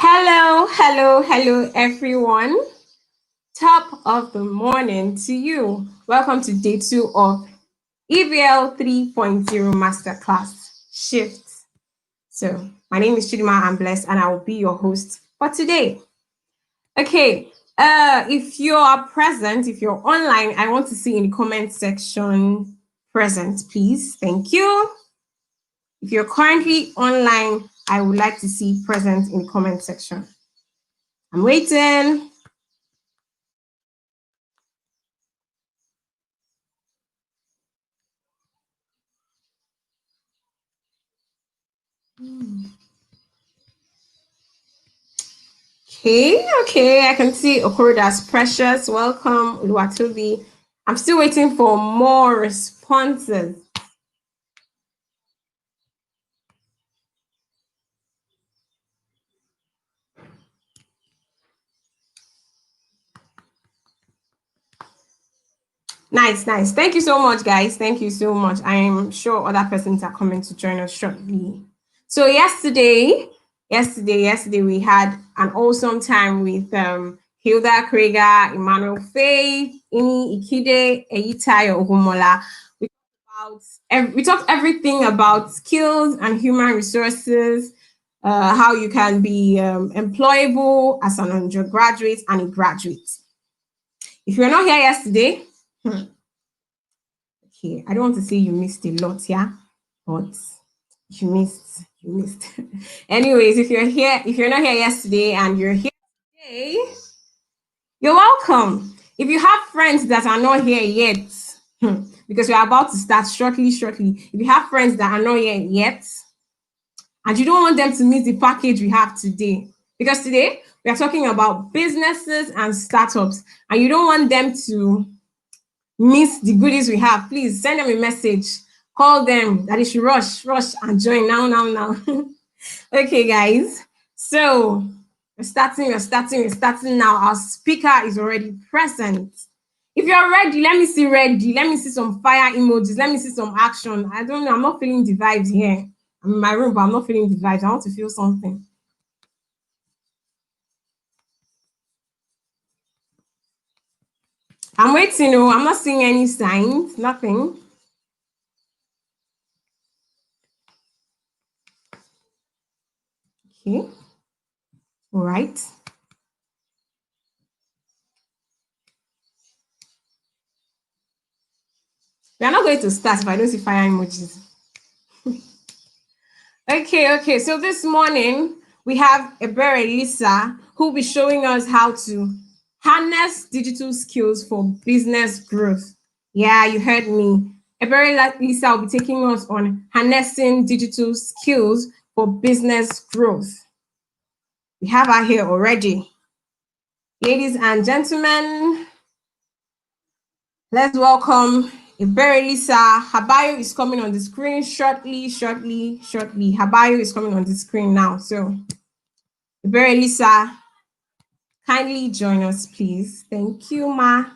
Hello, everyone. Top of the morning to you. Welcome to day two of EVL 3.0 Masterclass Shift. So, my name is Chidima. I'm blessed, and I will be your host for today. Okay, if you are present, if you're online, I want to see in the comment section present, please. Thank you. If you're currently online, I would like to see present in the comment section. I'm waiting. Okay. I can see Okoroda's Precious. Welcome, Uluwatobi. I'm still waiting for more responses. Nice. Thank you so much, guys. Thank you so much. I'm sure other persons are coming to join us shortly. So yesterday we had an awesome time with Hilda Krieger, Emmanuel Faye, Ini Ikide, Eyitayo Ogumola. We talked everything about skills and human resources, how you can be employable as an undergraduate and a graduate. If you're not here yesterday, okay, I don't want to say you missed a lot, yeah, but you missed. Anyways, if you're not here yesterday and you're here today, you're welcome. If you have friends that are not here yet, because we're about to start shortly. If you have friends that are not here yet, and you don't want them to miss the package we have today, because today we are talking about businesses and startups, and you don't want them to miss the goodies we have, please send them a message, call them that they should rush and join now. Okay, guys. So we're starting now. Our speaker is already present. If you're ready, let me see ready. Let me see some fire emojis. Let me see some action. I don't know. I'm not feeling the vibes here. I'm in my room, but I'm not feeling the vibes. I want to feel something. I'm waiting. Oh, I'm not seeing any signs. Nothing. Okay. All right. We are not going to start if I don't see fire emojis. Okay. So this morning we have Ebere Lisa who will be showing us how to harness digital skills for business growth. Yeah, you heard me. Ebere Lisa will be taking us on harnessing digital skills for business growth. We have her here already. Ladies and gentlemen, let's welcome Ebere Lisa. Her bio is coming on the screen shortly. Her bio is coming on the screen now. So, Ebere Lisa, kindly join us, please. Thank you, ma.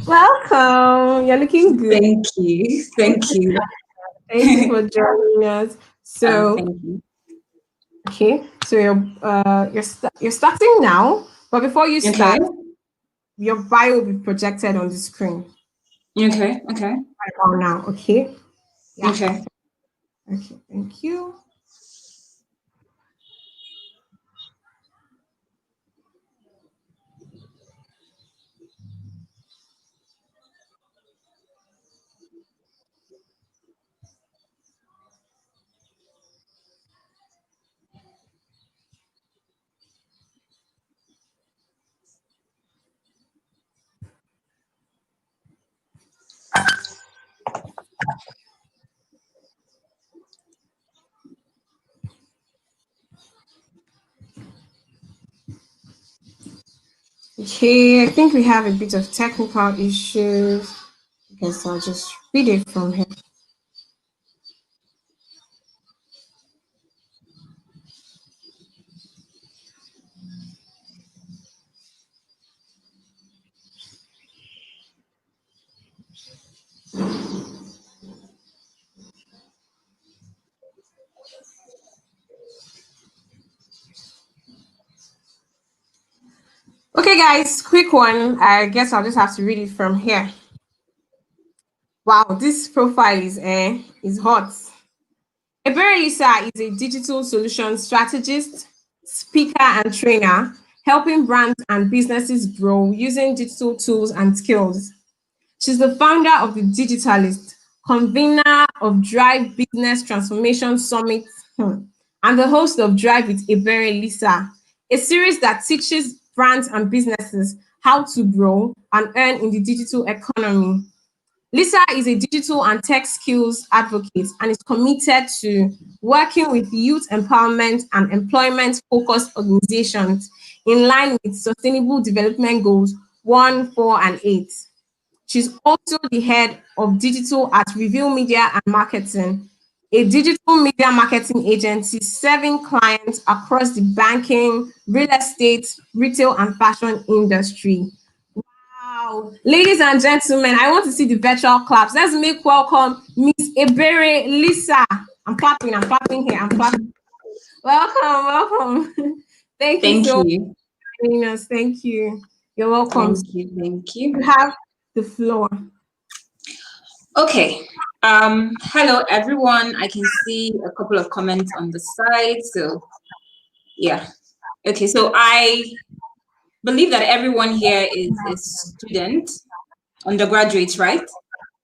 Welcome. You're looking good. Thank you. Thank you for joining us. So, thank you. okay. So you're starting now, but before you start, your bio will be projected on the screen. Okay. Right now, okay? Yeah. Okay. Okay, thank you. Okay, I think we have a bit of technical issues. I guess I'll just read it from here. Okay, guys, quick one. I guess I'll just have to read it from here. Wow, this profile is hot. Ebere Lisa is a digital solution strategist, speaker, and trainer, helping brands and businesses grow using digital tools and skills. She's the founder of The Digitalist, convener of Drive Business Transformation Summit, and the host of Drive with Ebere Lisa, a series that teaches brands and businesses how to grow and earn in the digital economy. Lisa is a digital and tech skills advocate and is committed to working with youth empowerment and employment focused organizations in line with Sustainable Development Goals 1, 4, and 8. She's also the head of digital at Reveal Media and Marketing, a digital media marketing agency serving clients across the banking, real estate, retail, and fashion industry. Wow. Ladies and gentlemen, I want to see the virtual claps. Let's make welcome Miss Ebere Lisa. I'm clapping here, I'm clapping. Welcome. Thank you Thank so much you. for joining us. Thank you. You're welcome. Thank you. Thank you. You have the floor. Okay. Hello everyone. I can see a couple of comments on the side. So yeah. Okay, so I believe that everyone here is a student, undergraduate, right?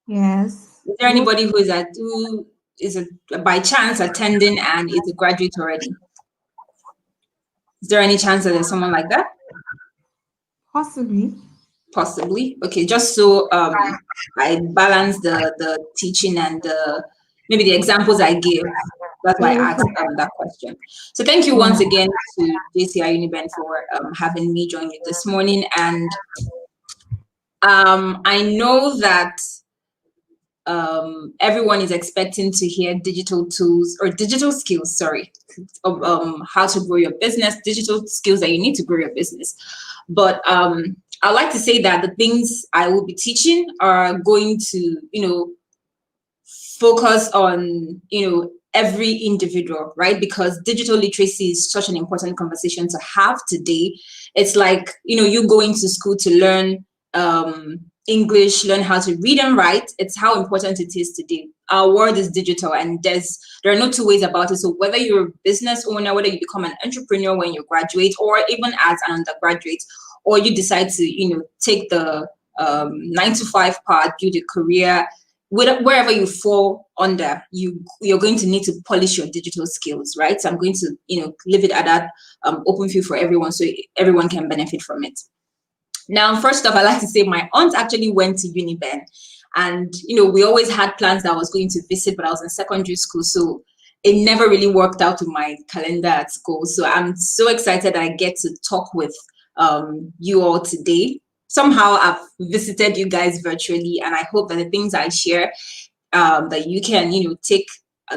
Yes. Is there anybody who is by chance attending and is a graduate already? Is there any chance that there's someone like that? Possibly. Possibly. Okay, just so I balance the teaching and maybe the examples I give. That's why I asked that question. So thank you once again to JCI Uniben for having me join you this morning. And I know that everyone is expecting to hear digital tools or digital skills, sorry, of how to grow your business, digital skills that you need to grow your business. But I like to say that the things I will be teaching are going to, focus on, every individual, right? Because digital literacy is such an important conversation to have today. It's like, you going to school to learn English, learn how to read and write. It's how important it is today. Our world is digital and there are no two ways about it. So whether you're a business owner, whether you become an entrepreneur when you graduate, or even as an undergraduate, or you decide to, take the 9 to 5 path, build a career, wherever you fall under, you're going to need to polish your digital skills, right? So I'm going to, leave it at that open field for everyone so everyone can benefit from it. Now, first off, I like to say my aunt actually went to Uniben, and we always had plans that I was going to visit, but I was in secondary school, so it never really worked out with my calendar at school. So I'm so excited I get to talk with you all today. Somehow I've visited you guys virtually, and I hope that the things I share, that you can, take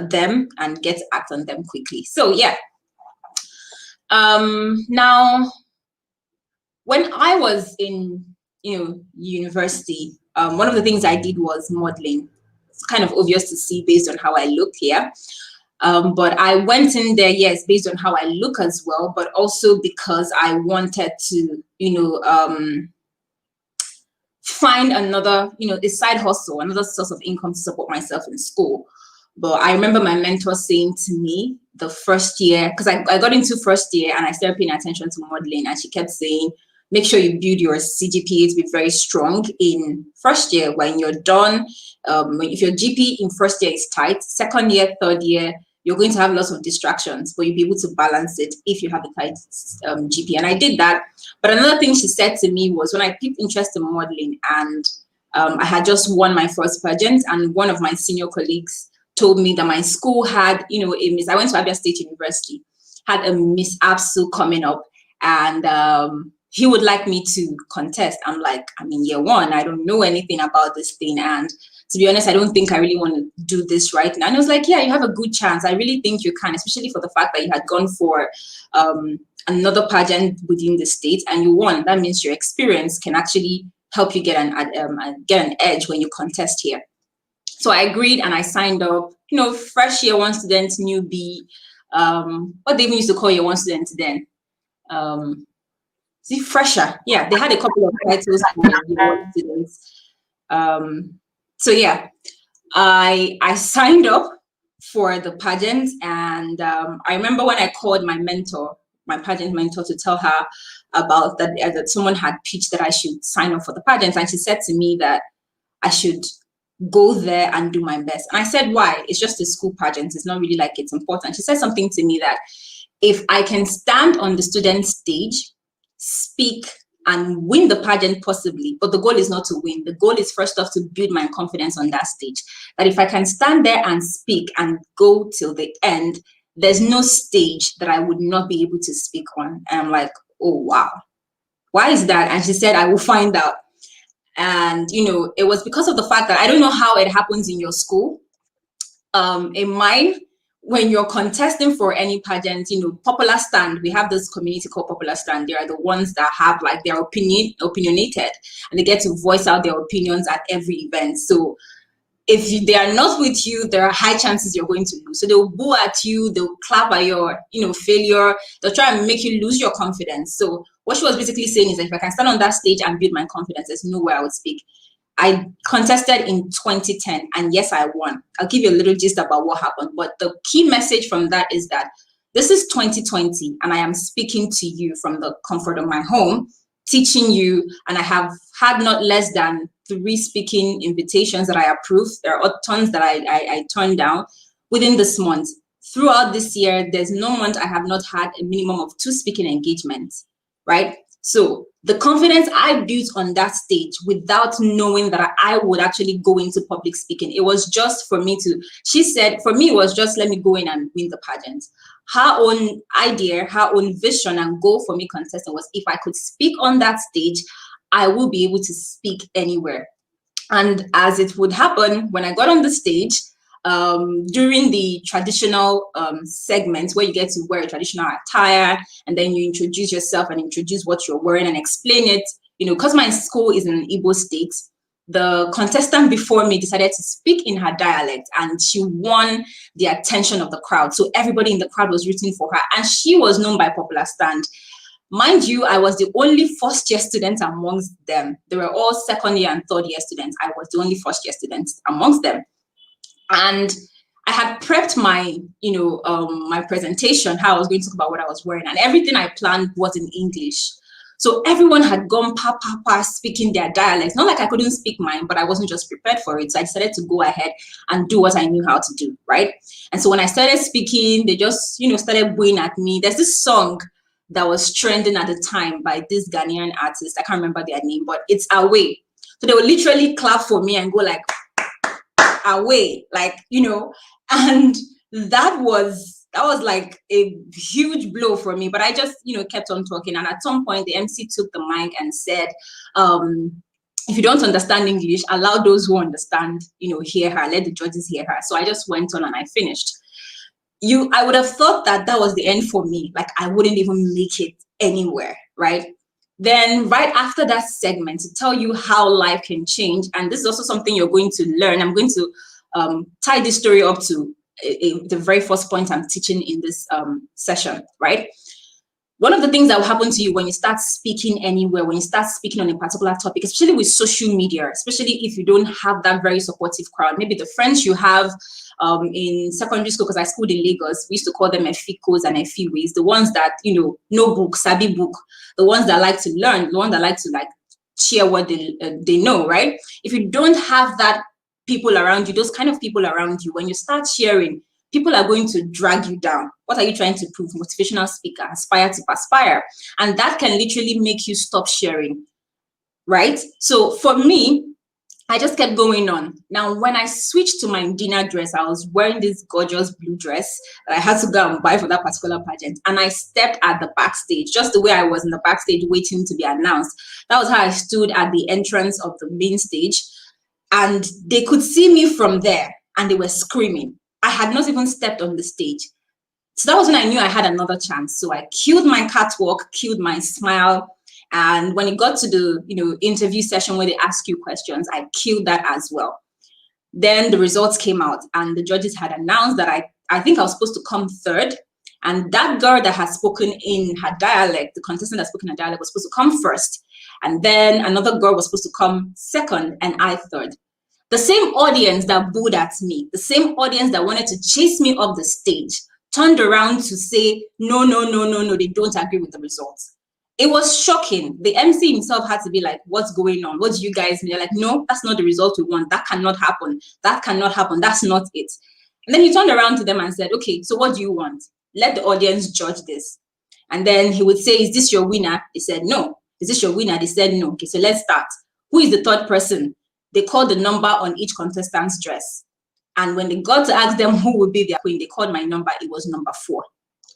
them and get to act on them quickly. So yeah. Now, when I was in, university, one of the things I did was modeling. It's kind of obvious to see based on how I look here. But I went in there, yes, based on how I look as well, but also because I wanted to, find another, a side hustle, another source of income to support myself in school. But I remember my mentor saying to me the first year, because I got into first year and I started paying attention to modeling, and she kept saying, make sure you build your CGPA to be very strong in first year. When you're done, if your GP in first year is tight, second year, third year, you're going to have lots of distractions, but you'll be able to balance it if you have a tight GP. And I did that. But another thing she said to me was when I picked interest in modeling, and I had just won my first pageant, and one of my senior colleagues told me that my school had, a Miss, I went to Abia State University, had a Miss Absu coming up, and he would like me to contest. I'm like, I'm in year one, I don't know anything about this thing, and to be honest, I don't think I really want to do this right now. And I was like, yeah, you have a good chance. I really think you can, especially for the fact that you had gone for another pageant within the state and you won. That means your experience can actually help you get an edge when you contest here. So I agreed and I signed up. Fresh year one student, newbie. What they even used to call year one student then. See, fresher. Yeah, they had a couple of titles for year students. So yeah, I signed up for the pageant, and I remember when I called my mentor, my pageant mentor, to tell her about that someone had pitched that I should sign up for the pageant, and she said to me that I should go there and do my best. And I said, why? It's just a school pageant. It's not really like it's important. She said something to me that if I can stand on the student stage, speak, and win the pageant possibly, but the goal is not to win. The goal is first off to build my confidence on that stage. That if I can stand there and speak and go till the end, there's no stage that I would not be able to speak on. And I'm like, oh, wow. Why is that? And she said, I will find out. And, you know, it was because of the fact that I don't know how it happens in your school. In mine, when you're contesting for any pageant, you know, Popular Stand, we have this community called Popular Stand. They are the ones that have like their opinionated, and they get to voice out their opinions at every event. So if they are not with you, there are high chances you're going to lose. So they'll boo at you, they'll clap at your, you know, failure. They'll try and make you lose your confidence. So what she was basically saying is that if I can stand on that stage and build my confidence, there's no way I would speak. I contested in 2010, and yes, I won. I'll give you a little gist about what happened. But the key message from that is that this is 2020, and I am speaking to you from the comfort of my home, teaching you, and I have had not less than 3 speaking invitations that I approved. There are tons that I turned down within this month. Throughout this year, there's no month I have not had a minimum of 2 speaking engagements, right? So the confidence I built on that stage without knowing that I would actually go into public speaking, it was just for me to, she said, for me, it was just let me go in and win the pageant. Her own idea, her own vision and goal for me contesting was if I could speak on that stage, I will be able to speak anywhere. And as it would happen, when I got on the stage, during the traditional segment where you get to wear a traditional attire and then you introduce yourself and introduce what you're wearing and explain it, you know, because my school is in an Igbo state, the contestant before me decided to speak in her dialect and she won the attention of the crowd. So everybody in the crowd was rooting for her and she was known by Popular Stand. Mind you, I was the only first year student amongst them. They were all second year and third year students. I was the only first year student amongst them. And I had prepped my, you know, my presentation, how I was going to talk about what I was wearing, and everything I planned was in English. So everyone had gone pa speaking their dialects. Not like I couldn't speak mine, but I wasn't just prepared for it. So I decided to go ahead and do what I knew how to do, right? And so when I started speaking, they just, you know, started booing at me. There's this song that was trending at the time by this Ghanaian artist. I can't remember their name, but it's Away. So they would literally clap for me and go like, away, like, you know, and that was like a huge blow for me. But I just, you know, kept on talking. And at some point, the MC took the mic and said, if you don't understand English, allow those who understand, you know, hear her, let the judges hear her. So I just went on and I finished. I would have thought that that was the end for me. Like I wouldn't even make it anywhere, right? Then right after that segment, to tell you how life can change, and this is also something you're going to learn. I'm going to tie this story up to the very first point I'm teaching in this session, right? One of the things that will happen to you when you start speaking anywhere, when you start speaking on a particular topic, especially with social media, especially if you don't have that very supportive crowd, maybe the friends you have in secondary school, because I schooled in Lagos, we used to call them Efikos and Efiwes, the ones that, you know, no book, sabi book, the ones that like to learn, the ones that like to like share what they know, right? If you don't have that people around you, those kind of people around you, when you start sharing, people are going to drag you down. What are you trying to prove? Motivational speaker, aspire to perspire. And that can literally make you stop sharing, right? So for me, I just kept going on. Now, when I switched to my dinner dress, I was wearing this gorgeous blue dress that I had to go and buy for that particular pageant. And I stepped at the backstage, just the way I was in the backstage waiting to be announced. That was how I stood at the entrance of the main stage. And they could see me from there and they were screaming. I had not even stepped on the stage. So that was when I knew I had another chance. So I killed my catwalk, killed my smile. And when it got to the, you know, interview session where they ask you questions, I killed that as well. Then the results came out and the judges had announced that I think I was supposed to come third. And that girl that had spoken in her dialect, the contestant that spoke in her dialect, was supposed to come first. And then another girl was supposed to come second, and I third. The same audience that booed at me, the same audience that wanted to chase me off the stage, turned around to say, no, they don't agree with the results. It was shocking. The MC himself had to be like, what's going on? What do you guys mean? They're like, no, that's not the result we want. That cannot happen. That cannot happen. That's not it. And then he turned around to them and said, okay, so what do you want? Let the audience judge this. And then he would say, is this your winner? They said, no. Is this your winner? They said, no. Okay, so let's start. Who is the third person? They called the number on each contestant's dress. And when they got to ask them who would be their queen, they called my number. It was number 4,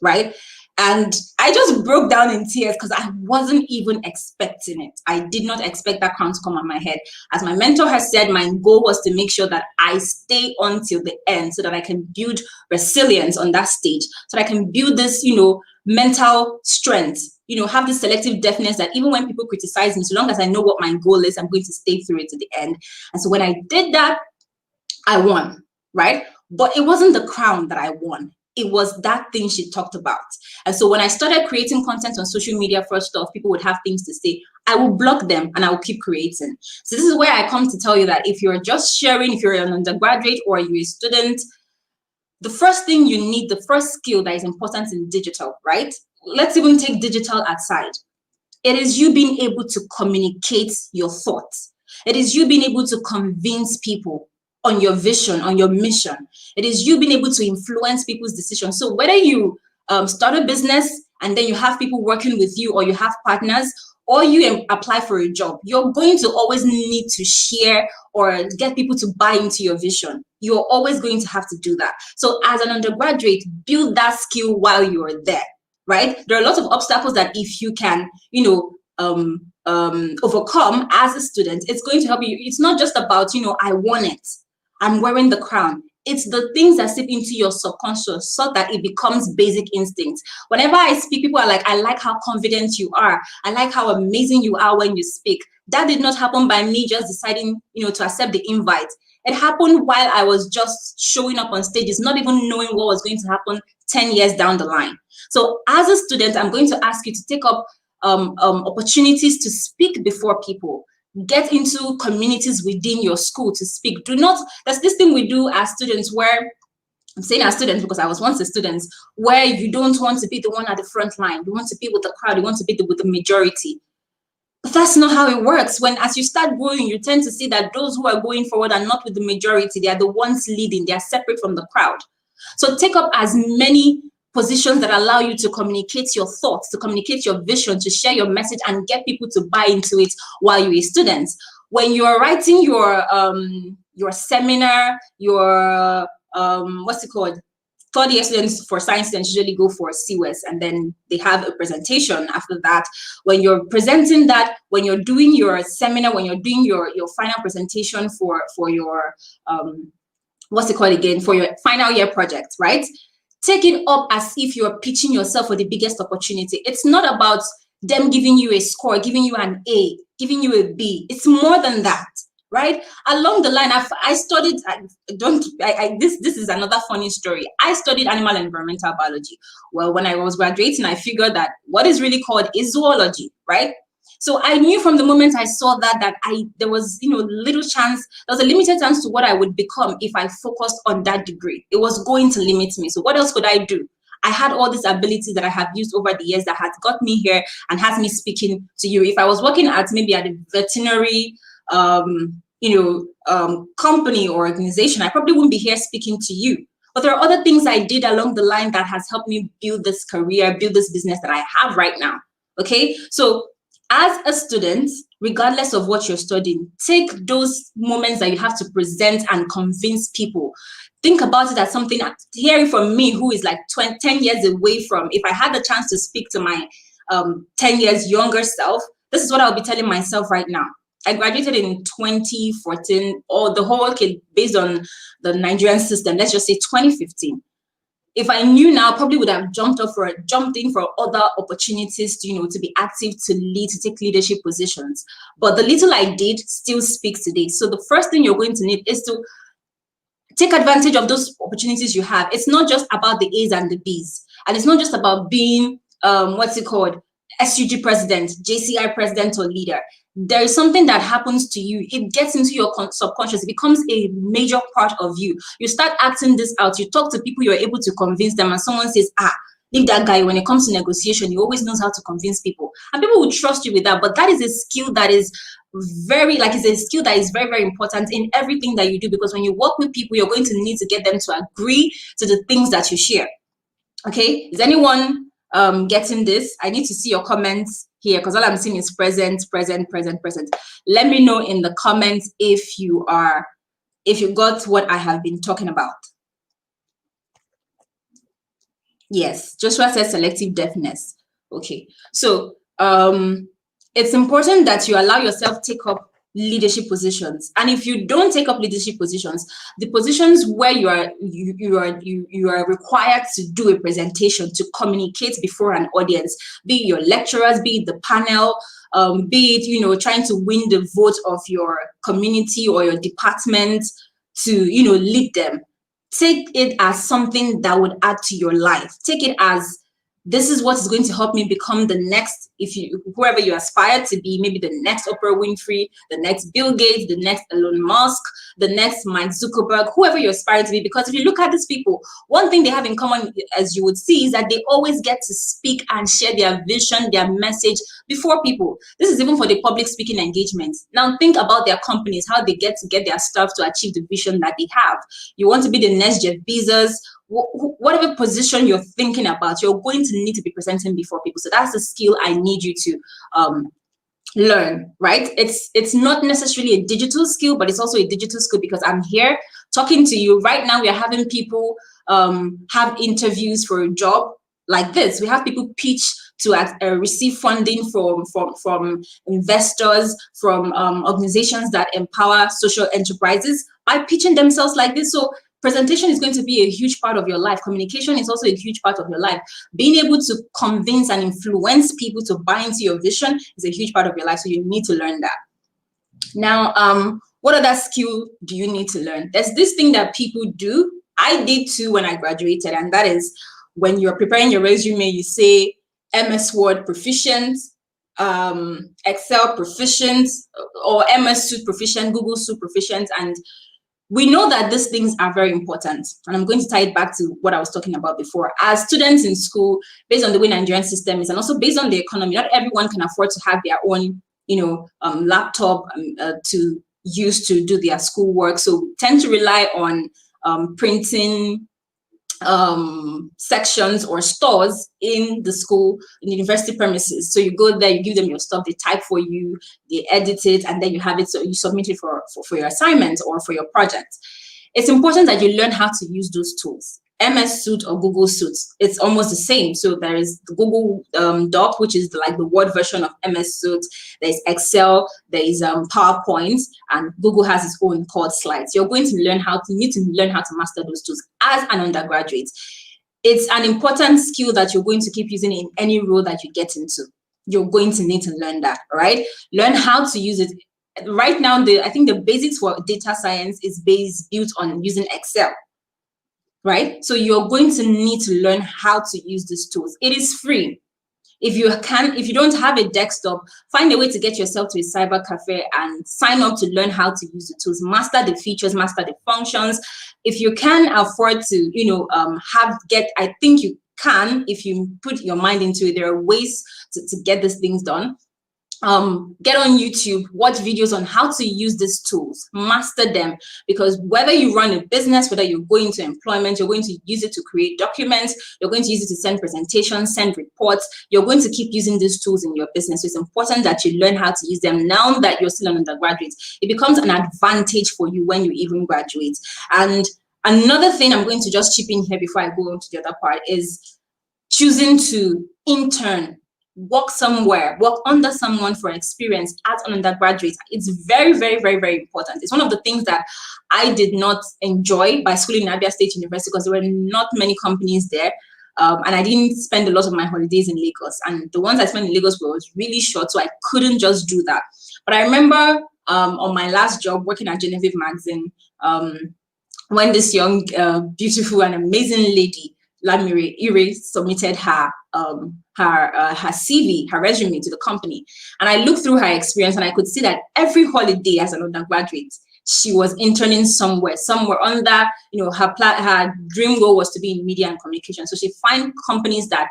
right? And I just broke down in tears because I wasn't even expecting it. I did not expect that crown to come on my head. As my mentor has said, my goal was to make sure that I stay on till the end so that I can build resilience on that stage, so that I can build this, mental strength, have this selective deafness that even when people criticize me, so long as I know what my goal is, I'm going to stay through it to the end. And so when I did that, I won, right? But it wasn't the crown that I won. It was that thing she talked about. And so when I started creating content on social media, first off, people would have things to say. I will block them and I will keep creating. So this is where I come to tell you that if you're just sharing, if you're an undergraduate or you're a student, the first thing you need, the first skill that is important in digital, right? Let's even take digital aside. It is you being able to communicate your thoughts. It is you being able to convince people on your vision, on your mission. It is you being able to influence people's decisions. So whether you start a business and then you have people working with you, or you have partners, or you apply for a job, you're going to always need to share or get people to buy into your vision. You're always going to have to do that. So as an undergraduate, build that skill while you're there, right? There are lots of obstacles that if you can, overcome as a student, it's going to help you. It's not just about, I want it, I'm wearing the crown. It's the things that seep into your subconscious so that it becomes basic instincts. Whenever I speak, people are like, I like how confident you are. I like how amazing you are when you speak. That did not happen by me just deciding, to accept the invite. It happened while I was just showing up on stages, not even knowing what was going to happen 10 years down the line. So as a student, I'm going to ask you to take up opportunities to speak before people. Get into communities within your school to speak. There's this thing we do as students where, I'm saying as students because I was once a student, where you don't want to be the one at the front line. You want to be with the crowd. You want to be with the majority. But that's not how it works. As you start growing, you tend to see that those who are going forward are not with the majority. They are the ones leading. They are separate from the crowd. So take up as many positions that allow you to communicate your thoughts, to communicate your vision, to share your message and get people to buy into it while you're a student. When you're writing your seminar, your third year students for science students usually go for CWES and then they have a presentation after that. When you're presenting that, when you're doing your seminar, when you're doing your final presentation for your for your final year project, right? Take it up as if you're pitching yourself for the biggest opportunity. It's not about them giving you a score, giving you an A, giving you a B. It's more than that, right? Along the line, I studied, this is another funny story. I studied animal and environmental biology. Well, when I was graduating, I figured that what is really called is zoology, right? So I knew from the moment I saw that there was, little chance, there was a limited chance to what I would become if I focused on that degree. It was going to limit me. So what else could I do? I had all these abilities that I have used over the years that has got me here and has me speaking to you. If I was working maybe at a veterinary, company or organization, I probably wouldn't be here speaking to you. But there are other things I did along the line that has helped me build this career, build this business that I have right now. Okay, so as a student, regardless of what you're studying, take those moments that you have to present and convince people. Think about it as something, hearing from me who is like 10 years away from, if I had the chance to speak to my 10 years younger self, this is what I'll be telling myself right now. I graduated in 2014, or the whole, based on the Nigerian system, let's just say 2015. If I knew now, I probably would have jumped in for other opportunities to be active, to lead, to take leadership positions. But the little I did still speaks today. So the first thing you're going to need is to take advantage of those opportunities you have. It's not just about the A's and the B's, and it's not just about being what's it called, SUG president, JCI president or leader. There is something that happens to you. It gets into your subconscious. It becomes a major part of you. You start acting this out. You talk to people, you're able to convince them, and someone says, leave that guy. When it comes to negotiation, he always knows how to convince people, and people will trust you with that. But that is a skill that is it's a skill that is very, very important in everything that you do, because when you work with people, you're going to need to get them to agree to the things that you share. Okay, is anyone getting this? I need to see your comments here, because all I'm seeing is present. Let me know in the comments if you got what I have been talking about. Yes, Joshua says selective deafness. Okay, so it's important that you allow yourself take up leadership positions. And if you don't take up leadership positions, the positions where you are required to do a presentation, to communicate before an audience, be it your lecturers, be it the panel, be it trying to win the vote of your community or your department to lead them. Take it as something that would add to your life. Take it as, this is what is going to help me become the next, whoever you aspire to be, maybe the next Oprah Winfrey, the next Bill Gates, the next Elon Musk, the next Mike Zuckerberg, whoever you aspire to be. Because if you look at these people, one thing they have in common, as you would see, is that they always get to speak and share their vision, their message before people. This is even for the public speaking engagements. Now think about their companies, how they get their staff to achieve the vision that they have. You want to be the next Jeff Bezos, whatever position you're thinking about, you're going to need to be presenting before people. So that's the skill I need you to learn, right? It's not necessarily a digital skill, but it's also a digital skill, because I'm here talking to you right now. We are having people have interviews for a job like this. We have people pitch to receive funding from investors, from organizations that empower social enterprises by pitching themselves like this. So presentation is going to be a huge part of your life. Communication is also a huge part of your life. Being able to convince and influence people to buy into your vision is a huge part of your life. So you need to learn that. Now, what other skill do you need to learn? There's this thing that people do. I did too when I graduated, and that is when you're preparing your resume, you say MS Word proficient, Excel proficient, or MS Suite proficient, Google Suite proficient, and we know that these things are very important, and I'm going to tie it back to what I was talking about before. As students in school, based on the way Nigerian system is, and also based on the economy, not everyone can afford to have their own, laptop to use to do their schoolwork. So we tend to rely on printing sections or stores in the school, in the university premises. So you go there, you give them your stuff, they type for you, they edit it, and then you have it, so you submit it for your assignment or for your project. It's important that you learn how to use those tools. MS Suite or Google Suite, it's almost the same. So there is the Google Doc, which is like the Word version of MS Suite. There's Excel, there is PowerPoint, and Google has its own called Slides. You're going to need to learn how to master those tools as an undergraduate. It's an important skill that you're going to keep using in any role that you get into. You're going to need to learn that, right? Learn how to use it. Right now, I think the basics for data science is built on using Excel. Right? So you're going to need to learn how to use these tools. It is free. If you don't have a desktop, find a way to get yourself to a cyber cafe and sign up to learn how to use the tools, master the features, master the functions. If you can afford to, I think you can, if you put your mind into it. There are ways to get these things done. Get on YouTube, watch videos on how to use these tools, master them, because whether you run a business, whether you go into employment, you're going to use it to create documents, you're going to use it to send presentations, send reports, you're going to keep using these tools in your business. So it's important that you learn how to use them now that you're still an undergraduate. It becomes an advantage for you when you even graduate. And another thing I'm going to just chip in here before I go on to the other part is choosing to intern, work somewhere, work under someone for experience as an undergraduate. It's very, very, very, very important. It's one of the things that I did not enjoy by schooling in Abia State University, because there were not many companies there. And I didn't spend a lot of my holidays in Lagos. And the ones I spent in Lagos was really short, so I couldn't just do that. But I remember on my last job working at Genevieve Magazine, when this young, beautiful and amazing lady, Ebere, submitted her CV, her resume to the company. And I looked through her experience and I could see that every holiday as an undergraduate, she was interning somewhere under, her dream goal was to be in media and communication. So she find companies that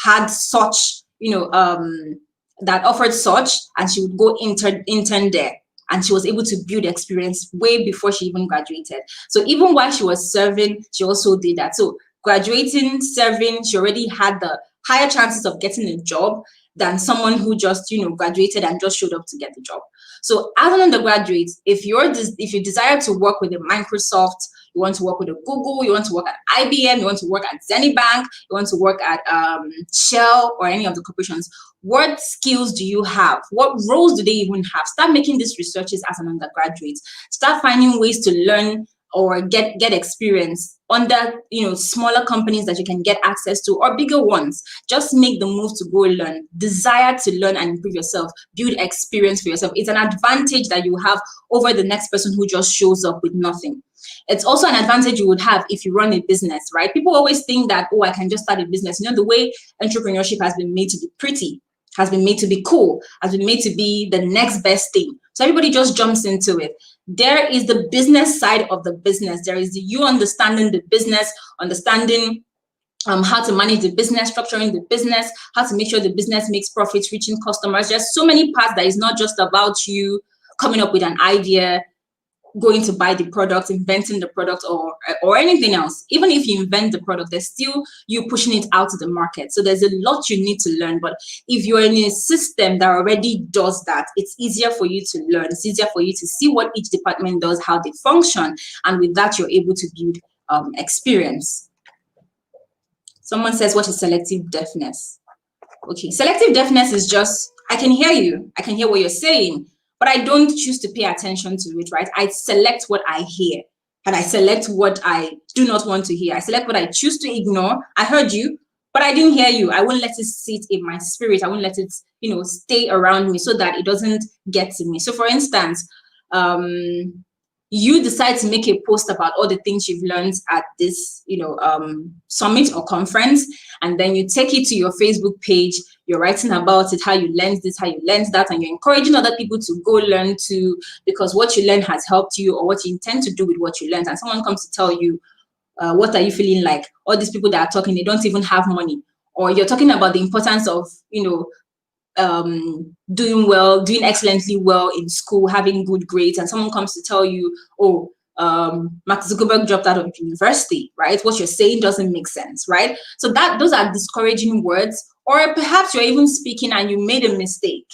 had such, that offered such, and she would go intern there. And she was able to build experience way before she even graduated. So even while she was serving, she also did that. So graduating, serving, she already had the higher chances of getting a job than someone who just, graduated and just showed up to get the job. So as an undergraduate, if you desire to work with a Microsoft, you want to work with a Google, you want to work at IBM, you want to work at Zennybank, you want to work at Shell or any of the corporations, what skills do you have? What roles do they even have? Start making these researches as an undergraduate. Start finding ways to learn or get experience under smaller companies that you can get access to, or bigger ones. Just make the move to go learn. Desire to learn and improve yourself. Build experience for yourself. It's an advantage that you have over the next person who just shows up with nothing. It's also an advantage you would have if you run a business, right? People always think that, oh, I can just start a business. The way entrepreneurship has been made to be pretty, has been made to be cool, has been made to be the next best thing. So everybody just jumps into it. There is the business side of the business. There is you understanding the business, understanding how to manage the business, structuring the business, how to make sure the business makes profits, reaching customers. There's so many parts that is not just about you coming up with an idea, going to buy the product, inventing the product, or anything else. Even if you invent the product, there's still you pushing it out to the market. So there's a lot you need to learn. But if you're in a system that already does that, it's easier for you to learn. It's easier for you to see what each department does, how they function. And with that, you're able to build experience. Someone says, what is selective deafness? Okay, selective deafness is just, I can hear you. I can hear what you're saying, but I don't choose to pay attention to it, right? I select what I hear and I select what I do not want to hear. I select what I choose to ignore. I heard you, but I didn't hear you. I won't let it sit in my spirit. I won't let it, stay around me so that it doesn't get to me. So for instance, you decide to make a post about all the things you've learned at this, summit or conference, and then you take it to your Facebook page. You're writing about it, how you learned this, how you learned that, and you're encouraging other people to go learn too, because what you learned has helped you, or what you intend to do with what you learned. And someone comes to tell you, what are you feeling like? All these people that are talking, they don't even have money. Or you're talking about the importance of, doing well, doing excellently well in school, having good grades, and someone comes to tell you, oh, Mark Zuckerberg dropped out of university, right? What you're saying doesn't make sense, right? So those are discouraging words. Or perhaps you're even speaking and you made a mistake.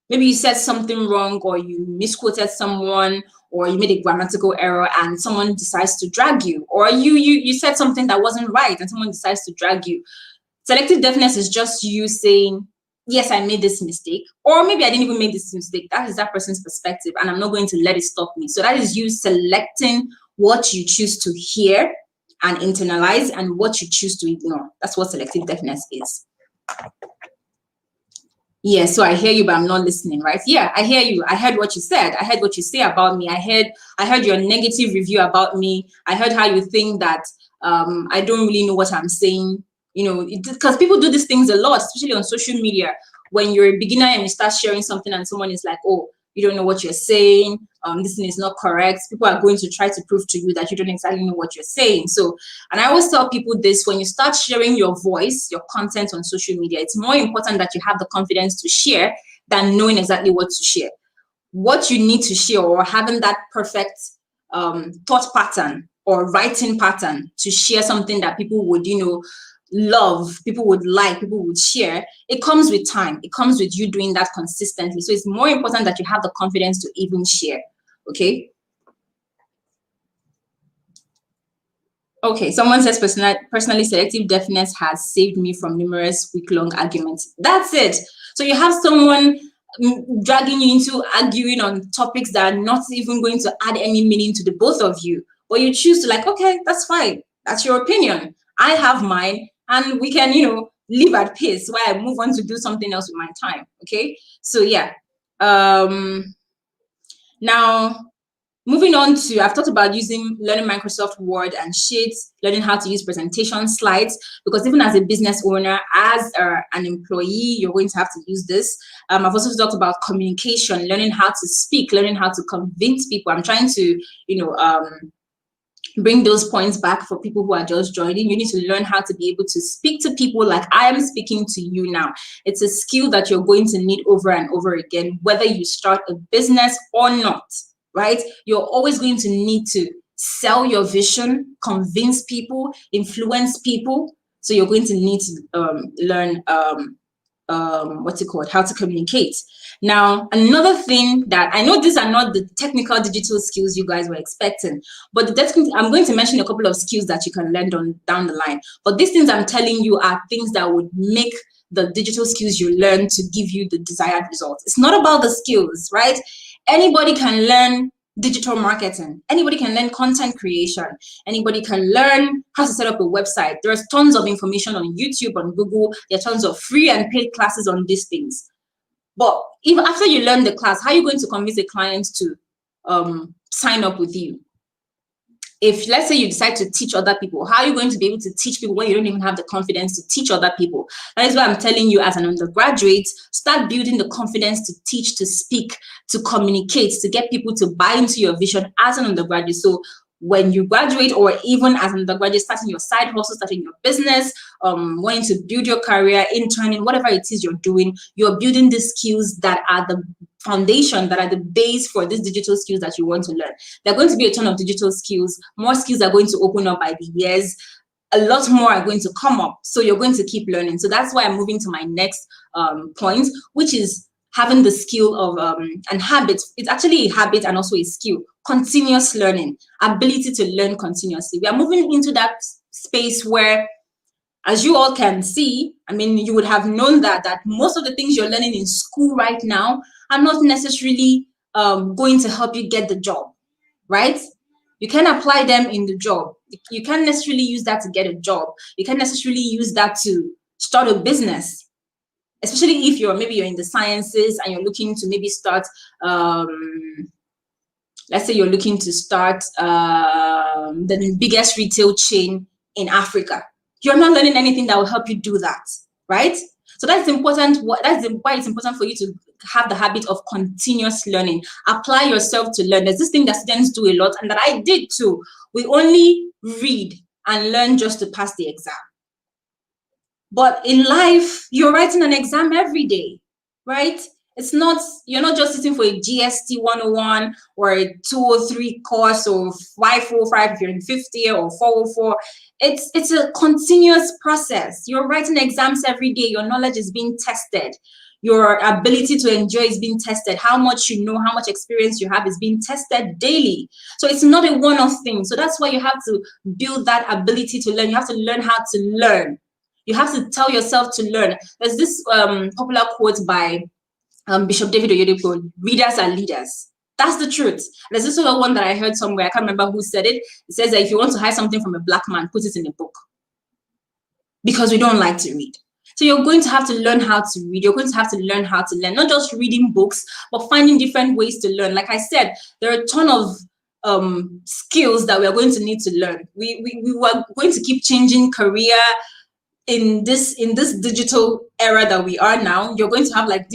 Maybe you said something wrong, or you misquoted someone, or you made a grammatical error and someone decides to drag you, or you said something that wasn't right and someone decides to drag you. Selective deafness is just you saying, yes, I made this mistake, or maybe I didn't even make this mistake. That is that person's perspective, and I'm not going to let it stop me. So that is you selecting what you choose to hear and internalize and what you choose to ignore. That's what selective deafness is. Yeah, so I hear you, but I'm not listening, right? Yeah, I hear you. I heard what you said. I heard what you say about me. I heard your negative review about me. I heard how you think that I don't really know what I'm saying. Because people do these things a lot, especially on social media. When you're a beginner and you start sharing something and someone is like, oh, you don't know what you're saying, this thing is not correct. People are going to try to prove to you that you don't exactly know what you're saying. So, and I always tell people this, when you start sharing your voice, your content on social media, it's more important that you have the confidence to share than knowing exactly what to share. What you need to share, or having that perfect thought pattern or writing pattern to share something that people would, love, people would like, people would share, it comes with time. It comes with you doing that consistently. So it's more important that you have the confidence to even share. Okay. Okay, someone says personally selective deafness has saved me from numerous week-long arguments. That's it. So you have someone dragging you into arguing on topics that are not even going to add any meaning to the both of you. But you choose to okay, that's fine. That's your opinion. I have mine. And we can, live at pace while I move on to do something else with my time. Okay. So yeah. Now, Moving on to, I've talked about learning Microsoft Word and Sheets, learning how to use presentation slides, because even as a business owner, as an employee, you're going to have to use this. I've also talked about communication, learning how to speak, learning how to convince people. I'm trying to, bring those points back for people who are just joining. You need to learn how to be able to speak to people like I am speaking to you now. It's a skill that you're going to need over and over again, whether you start a business or not. Right? You're always going to need to sell your vision, convince people, influence people. So you're going to need to learn how to communicate. Now, another thing that I know, these are not the technical digital skills you guys were expecting, but I'm going to mention a couple of skills that you can learn down the line. But these things I'm telling you are things that would make the digital skills you learn to give you the desired results. It's not about the skills, right? Anybody can learn digital marketing. Anybody can learn content creation. Anybody can learn how to set up a website. There's tons of information on YouTube, on Google. There are tons of free and paid classes on these things. But even after you learn the class, how are you going to convince a client to sign up with you? If, let's say, you decide to teach other people, how are you going to be able to teach people when you don't even have the confidence to teach other people? That is why I'm telling you, as an undergraduate, start building the confidence to teach, to speak, to communicate, to get people to buy into your vision as an undergraduate. So when you graduate, or even as an undergraduate, starting your side hustle, starting your business, wanting to build your career, interning, whatever it is you're doing, you're building the skills that are the foundation, that are the base for these digital skills that you want to learn. There are going to be a ton of digital skills. More skills are going to open up by the years. A lot more are going to come up. So you're going to keep learning. So that's why I'm moving to my next point, which is having the skill of and habits. It's actually a habit and also a skill. Continuous learning, ability to learn continuously. We are moving into that space where, as you all can see, I mean, you would have known that most of the things you're learning in school right now are not necessarily going to help you get the job, right? You can apply them in the job. You can't necessarily use that to get a job. You can't necessarily use that to start a business, especially if you're in the sciences and you're looking to maybe start, let's say you're looking to start the biggest retail chain in Africa. You're not learning anything that will help you do that, right? So that's important. That's why it's important for you to have the habit of continuous learning. Apply yourself to learn. There's this thing that students do a lot, and that I did too. We only read and learn just to pass the exam. But in life, you're writing an exam every day, right? It's not, you're not just sitting for a GST 101 or a 203 course or 545 if you're in fifth year, or 404. It's a continuous process. You're writing exams every day. Your knowledge is being tested. Your ability to enjoy is being tested. How much you know, how much experience you have is being tested daily. So it's not a one-off thing. So that's why you have to build that ability to learn. You have to learn how to learn. You have to tell yourself to learn. There's this popular quote by Bishop David Oyedepo: readers are leaders. That's the truth. There's this other one that I heard somewhere. I can't remember who said it. It says that if you want to hide something from a black man, put it in a book. Because we don't like to read. So you're going to have to learn how to read. You're going to have to learn how to learn, not just reading books, but finding different ways to learn. Like I said, there are a ton of skills that we are going to need to learn. We were going to keep changing career. In this digital era that we are now, you're going to have like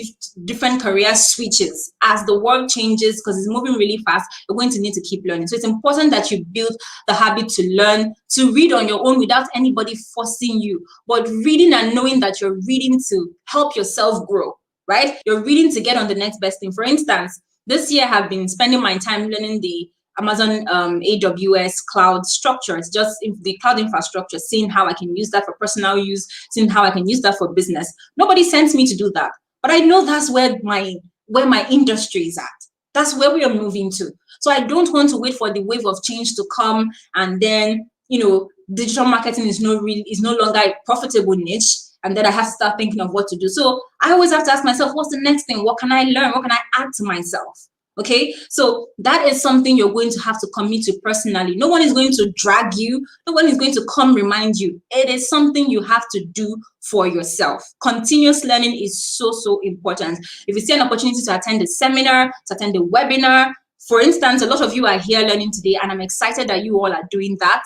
different career switches as the world changes, because it's moving really fast. You're going to need to keep learning. So it's important that you build the habit to learn, to read on your own without anybody forcing you, but reading and knowing that you're reading to help yourself grow, right? You're reading to get on the next best thing. For instance, this year I've been spending my time learning the Amazon AWS cloud structure. It's just the cloud infrastructure, seeing how I can use that for personal use, seeing how I can use that for business. Nobody sent me to do that, but I know that's where my industry is at. That's where we are moving to. So I don't want to wait for the wave of change to come, and then digital marketing is no longer a profitable niche, and then I have to start thinking of what to do. So I always have to ask myself, what's the next thing? What can I learn? What can I add to myself? Okay, so that is something you're going to have to commit to personally. No one is going to drag you. No one is going to come remind you. It is something you have to do for yourself. Continuous learning is so important. If you see an opportunity to attend a seminar, to attend a webinar, For instance, a lot of you are here learning today, and I'm excited that you all are doing that.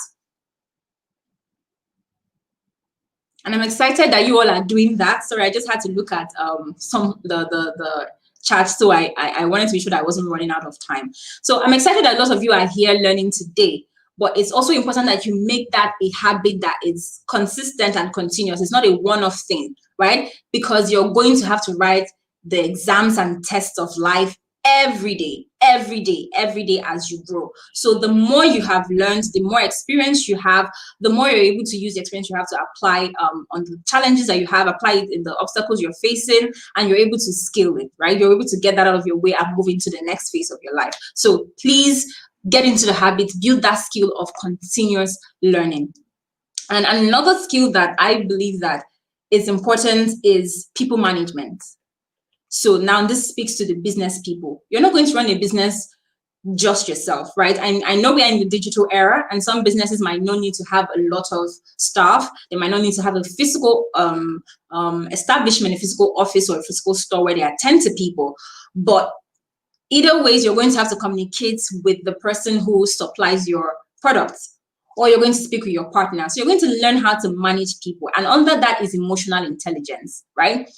Sorry, I just had to look at some the chat, so I wanted to be sure that I wasn't running out of time. So I'm excited that a lot of you are here learning today, but it's also important that you make that a habit that is consistent and continuous. It's not a one-off thing, right? Because you're going to have to write the exams and tests of life every day as you grow. So the more you have learned, the more experience you have, the more you're able to use the experience you have to apply on the challenges that you have, apply it in the obstacles you're facing, and you're able to scale it, right? You're able to get that out of your way and move into the next phase of your life. So please get into the habit, build that skill of continuous learning. And another skill that I believe that is important is people management. So now this speaks to the business people. You're not going to run a business just yourself, right? I know we are in the digital era, and some businesses might not need to have a lot of staff. They might not need to have a physical establishment, a physical office or a physical store where they attend to people. But either ways, you're going to have to communicate with the person who supplies your products, or you're going to speak with your partner. So you're going to learn how to manage people. And under that is emotional intelligence, right?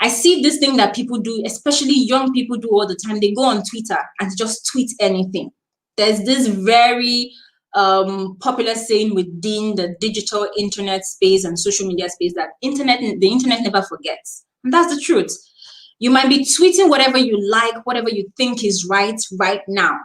I see this thing that people do, especially young people do all the time. They go on Twitter and just tweet anything. There's this very popular saying within the digital internet space and social media space that the internet never forgets. And that's the truth. You might be tweeting whatever you like, whatever you think is right now.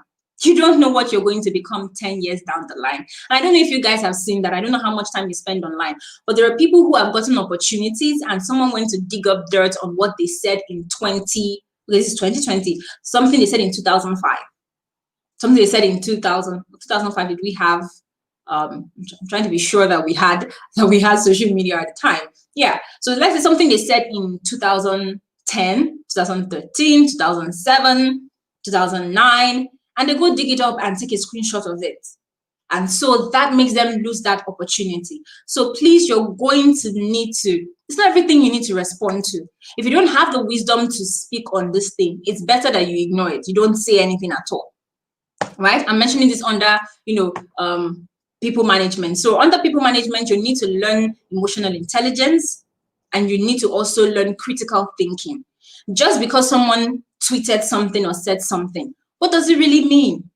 You don't know what you're going to become 10 years down the line. And I don't know if you guys have seen that. I don't know how much time you spend online, but there are people who have gotten opportunities and someone went to dig up dirt on what they said in 2020, something they said in 2005. Something they said in 2005, did we have, I'm trying to be sure that we had social media at the time. Yeah, so let's say something they said in 2010, 2013, 2007, 2009, and they go dig it up and take a screenshot of it. And so that makes them lose that opportunity. So please, you're going to need to, it's not everything you need to respond to. If you don't have the wisdom to speak on this thing, it's better that you ignore it. You don't say anything at all, right? I'm mentioning this under, people management. So under people management, you need to learn emotional intelligence, and you need to also learn critical thinking. Just because someone tweeted something or said something, what does it really mean?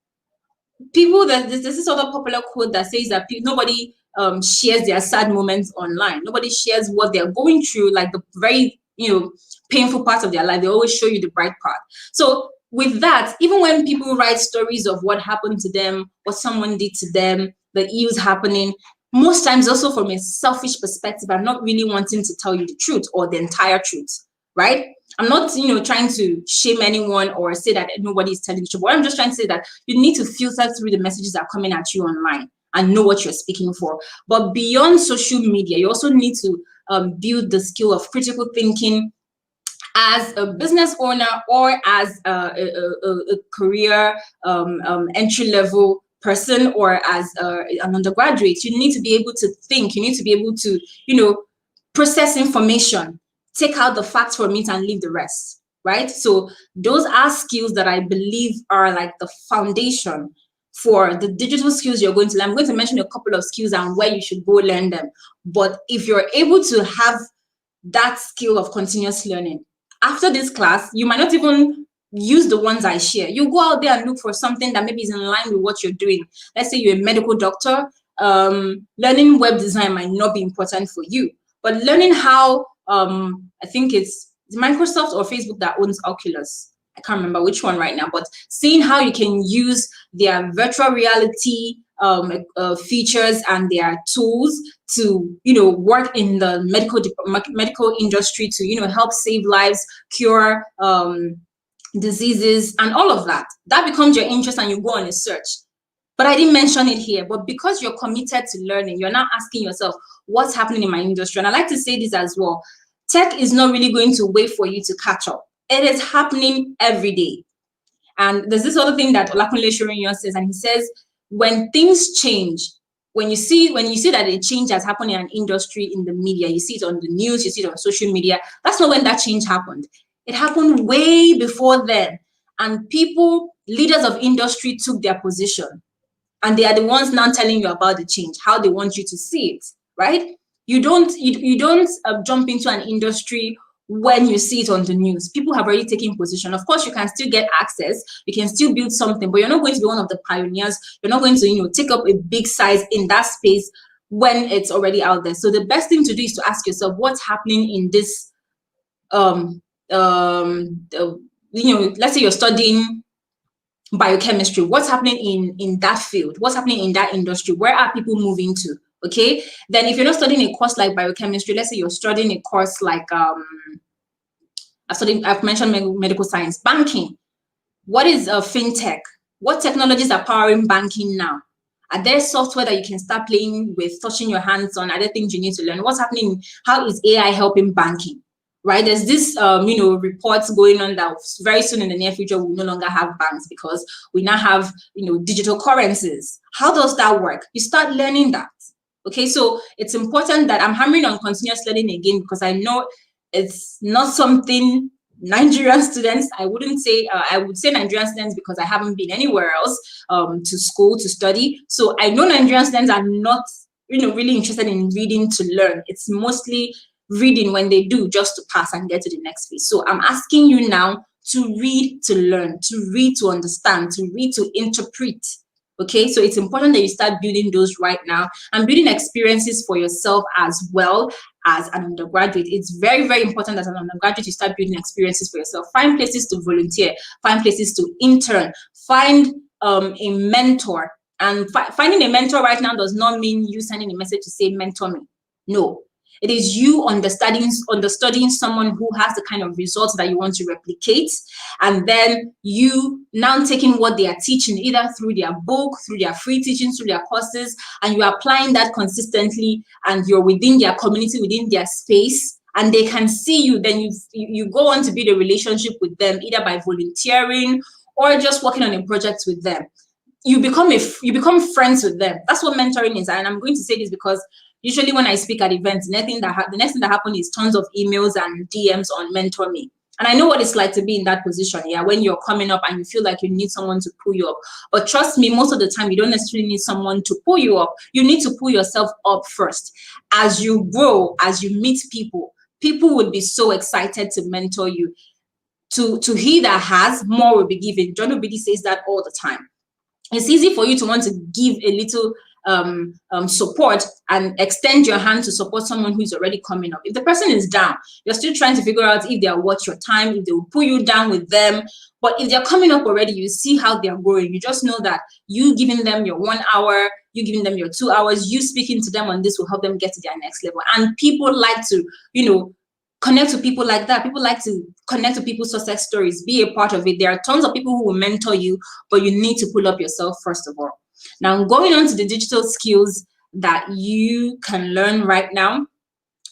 There's this other popular quote that says that nobody shares their sad moments online. Nobody shares what they're going through, like the very, painful parts of their life. They always show you the bright part. So with that, even when people write stories of what happened to them, what someone did to them, the ills happening, most times also from a selfish perspective, I'm not really wanting to tell you the truth or the entire truth, right? I'm not, trying to shame anyone or say that nobody is telling the truth. But I'm just trying to say that you need to filter through the messages that are coming at you online and know what you're speaking for. But beyond social media, you also need to build the skill of critical thinking as a business owner or as a career entry-level person or as an undergraduate. You need to be able to think. You need to be able to, process information, take out the facts from it and leave the rest, right? So those are skills that I believe are like the foundation for the digital skills you're going to learn. I'm going to mention a couple of skills and where you should go learn them. But if you're able to have that skill of continuous learning, after this class, you might not even use the ones I share. You go out there and look for something that maybe is in line with what you're doing. Let's say you're a medical doctor, learning web design might not be important for you, but learning how, I think it's Microsoft or Facebook that owns Oculus. I can't remember which one right now, but seeing how you can use their virtual reality features and their tools to, work in the medical industry to, help save lives, cure diseases, and all of that. That becomes your interest and you go on a search. But I didn't mention it here, but because you're committed to learning, you're now asking yourself, what's happening in my industry? And I like to say this as well. Tech is not really going to wait for you to catch up. It is happening every day. And there's this other thing that Olakunle Shorinyo says, and he says, when things change, when you see that a change has happened in an industry, in the media, you see it on the news, you see it on social media, that's not when that change happened. It happened way before then. And people leaders of industry took their position, and they are the ones now telling you about the change, how they want you to see it, right? You don't jump into an industry when you see it on the news. People have already taken position. Of course, you can still get access, you can still build something, but you're not going to be one of the pioneers. You're not going to, take up a big size in that space when it's already out there. So the best thing to do is to ask yourself, what's happening in this, let's say you're studying biochemistry, what's happening in that field, what's happening in that industry, where are people moving to? Okay, then if you're not studying a course like biochemistry, let's say you're studying a course like I've mentioned medical science, banking. What is fintech? What technologies are powering banking now? Are there software that you can start playing with, touching your hands on? Are there things you need to learn? What's happening? How is AI helping banking? Right? There's this, reports going on that very soon in the near future, we'll no longer have banks because we now have, digital currencies. How does that work? You start learning that. Okay, so it's important that I'm hammering on continuous learning again, because I know it's not something Nigerian students, I would say Nigerian students because I haven't been anywhere else to school to study. So I know Nigerian students are not, really interested in reading to learn. It's mostly reading when they do just to pass and get to the next phase. So I'm asking you now to read to learn, to read to understand, to read to interpret. Okay, so it's important that you start building those right now and building experiences for yourself as well as an undergraduate. It's very, very important that as an undergraduate, you start building experiences for yourself. Find places to volunteer, find places to intern, find a mentor. And finding a mentor right now does not mean you sending a message to say, mentor me. No. It is you understudying someone who has the kind of results that you want to replicate, and then you now taking what they are teaching, either through their book, through their free teaching, through their courses, and you're applying that consistently, and you're within their community, within their space, and they can see you. Then you go on to build a relationship with them, either by volunteering or just working on a project with them. You become friends with them. That's what mentoring is. And I'm going to say this because usually when I speak at events, the next thing that happens is tons of emails and DMs on mentor me. And I know what it's like to be in that position, when you're coming up and you feel like you need someone to pull you up. But trust me, most of the time, you don't necessarily need someone to pull you up. You need to pull yourself up first. As you grow, as you meet people, people would be so excited to mentor you. To he that has, more will be given. John Obidi says that all the time. It's easy for you to want to give a little support and extend your hand to support someone who is already coming up. If the person is down, you're still trying to figure out if they are worth your time, if they will pull you down with them. But if they're coming up already, you see how they're growing. You just know that you giving them your 1 hour, you giving them your 2 hours, you speaking to them on this will help them get to their next level. And people like to, connect to people like that. People like to connect to people's success stories, be a part of it. There are tons of people who will mentor you, but you need to pull up yourself first of all. Now, going on to the digital skills that you can learn right now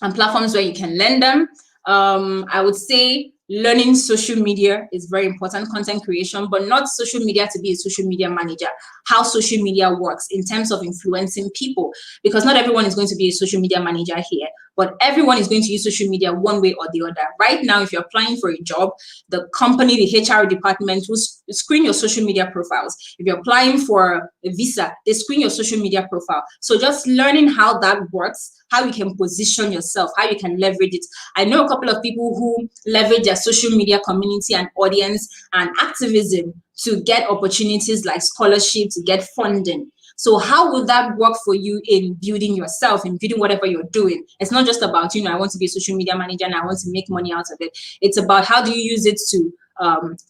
and platforms where you can learn them, I would say learning social media is very important, content creation, but not social media to be a social media manager. How social media works in terms of influencing people, because not everyone is going to be a social media manager here, but everyone is going to use social media one way or the other. Right now, if you're applying for a job, the company, the HR department will screen your social media profiles. If you're applying for a visa, they screen your social media profile. So just learning how that works, how you can position yourself, how you can leverage it. I know a couple of people who leverage their social media community and audience and activism to get opportunities like scholarships, to get funding. So how will that work for you in building yourself, in building whatever you're doing? It's not just about, I want to be a social media manager and I want to make money out of it. It's about how do you use it to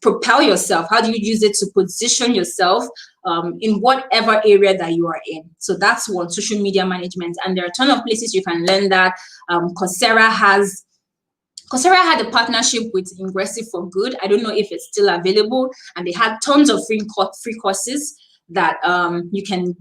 propel yourself? How do you use it to position yourself in whatever area that you are in? So that's what social media management. And there are a ton of places you can learn that. Coursera had a partnership with Ingressive for Good. I don't know if it's still available. And they had tons of free courses that you can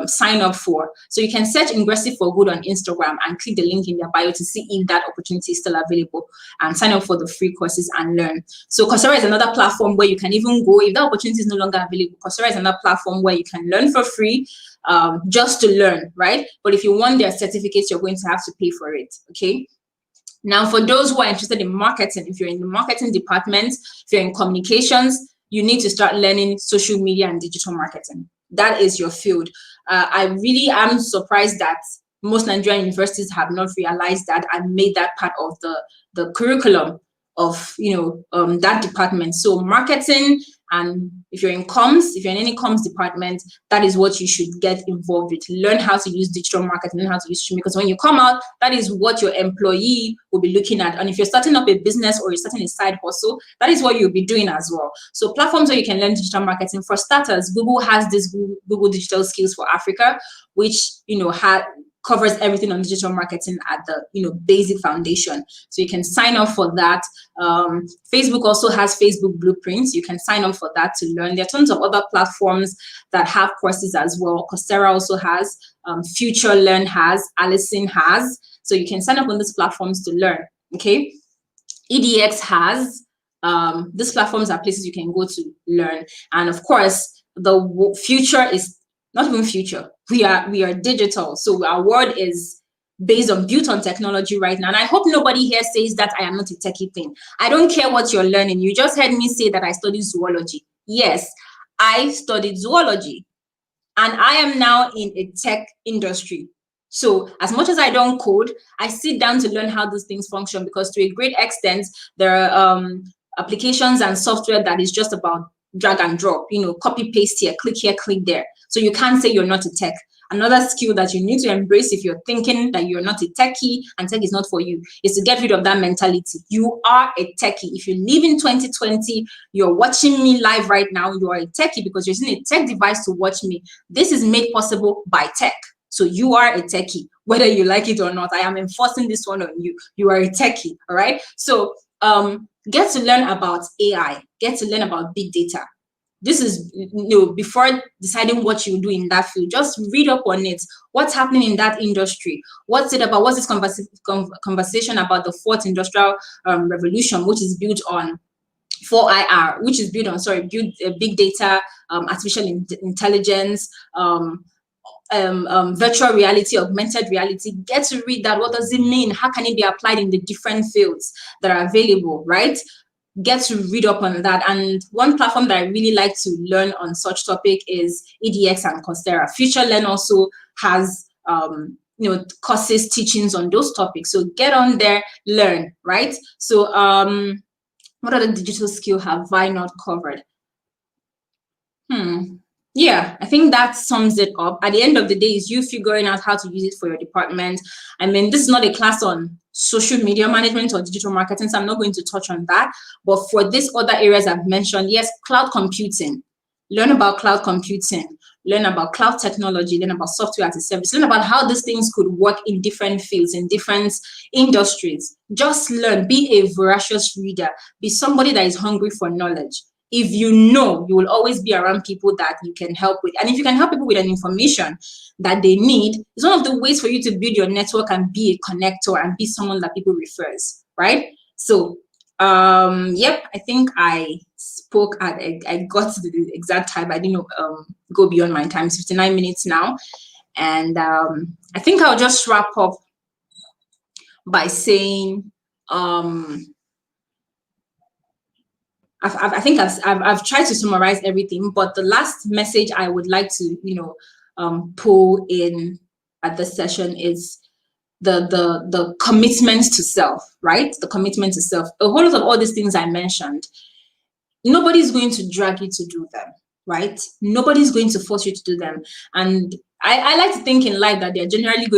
sign up for. So you can search Ingressive for Good on Instagram and click the link in their bio to see if that opportunity is still available and sign up for the free courses and learn. So Coursera is another platform where you can even go, if that opportunity is no longer available, Coursera is another platform where you can learn for free just to learn, right? But if you want their certificates, you're going to have to pay for it, okay? Now, for those who are interested in marketing, if you're in the marketing department, if you're in communications, you need to start learning social media and digital marketing. That is your field. I really am surprised that most Nigerian universities have not realized that and made that part of the curriculum of that department. So marketing, and if you're in comms, if you're in any comms department, that is what you should get involved with. Learn how to use digital marketing, learn how to use streaming, because when you come out, that is what your employee will be looking at. And if you're starting up a business or you're starting a side hustle, that is what you'll be doing as well. So platforms where you can learn digital marketing. For starters, Google has this Google Digital Skills for Africa, which covers everything on digital marketing at the basic foundation. So you can sign up for that. Facebook also has Facebook Blueprints. You can sign up for that to learn. There are tons of other platforms that have courses as well. Coursera also has, Future Learn has, Allison has. So you can sign up on these platforms to learn. Okay, EDX has. These platforms are places you can go to learn. And of course, the future is not even future. We are digital. So our world is built on technology right now. And I hope nobody here says that I am not a techie thing. I don't care what you're learning. You just heard me say that I studied zoology. Yes, I studied zoology. And I am now in a tech industry. So as much as I don't code, I sit down to learn how these things function, because to a great extent, there are applications and software that is just about drag and drop, copy, paste here, click there. So you can't say you're not a tech. Another skill that you need to embrace if you're thinking that you're not a techie and tech is not for you is to get rid of that mentality. You are a techie. If you live in 2020, you're watching me live right now, you are a techie because you're using a tech device to watch me. This is made possible by tech. So you are a techie, whether you like it or not. I am enforcing this one on you. You are a techie, all right? So get to learn about AI, get to learn about big data. This is, before deciding what you do in that field, just read up on it. What's happening in that industry? What's it about? What's this conversation about the fourth industrial revolution, which is built on 4IR, which is built on, big data, artificial intelligence, virtual reality, augmented reality. Get to read that. What does it mean? How can it be applied in the different fields that are available, right? Get to read up on that. And one platform that I really like to learn on such topic is EDX and Coursera. Future Learn also has courses, teachings on those topics. So get on there, learn, right? So what other digital skill have I not covered? Yeah, I think that sums it up. At the end of the day, is you figuring out how to use it for your department. I mean, this is not a class on social media management or digital marketing, so I'm not going to touch on that. But for these other areas I've mentioned, yes, cloud computing. Learn about cloud computing. Learn about cloud technology. Learn about software as a service. Learn about how these things could work in different fields, in different industries. Just learn. Be a voracious reader. Be somebody that is hungry for knowledge. If you will always be around people that you can help with. And if you can help people with an information that they need, it's one of the ways for you to build your network and be a connector and be someone that people refers, right? So, yep, I think I spoke I got to the exact time. I didn't go beyond my time. It's 59 minutes now. And I think I'll just wrap up by saying, I think I've tried to summarize everything, but the last message I would like to pull in at this session is the commitment to self, right? The commitment to self. A whole lot of all these things I mentioned, nobody's going to drag you to do them, right? Nobody's going to force you to do them. And I like to think in life that they're generally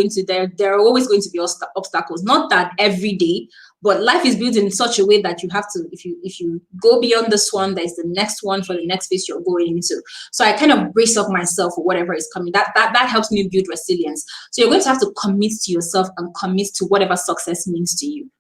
there are always going to be obstacles. Not that every day, but life is built in such a way that you have to, if you go beyond this one, there's the next one for the next phase you're going into. So I kind of brace up myself for whatever is coming. That helps me build resilience. So you're going to have to commit to yourself and commit to whatever success means to you.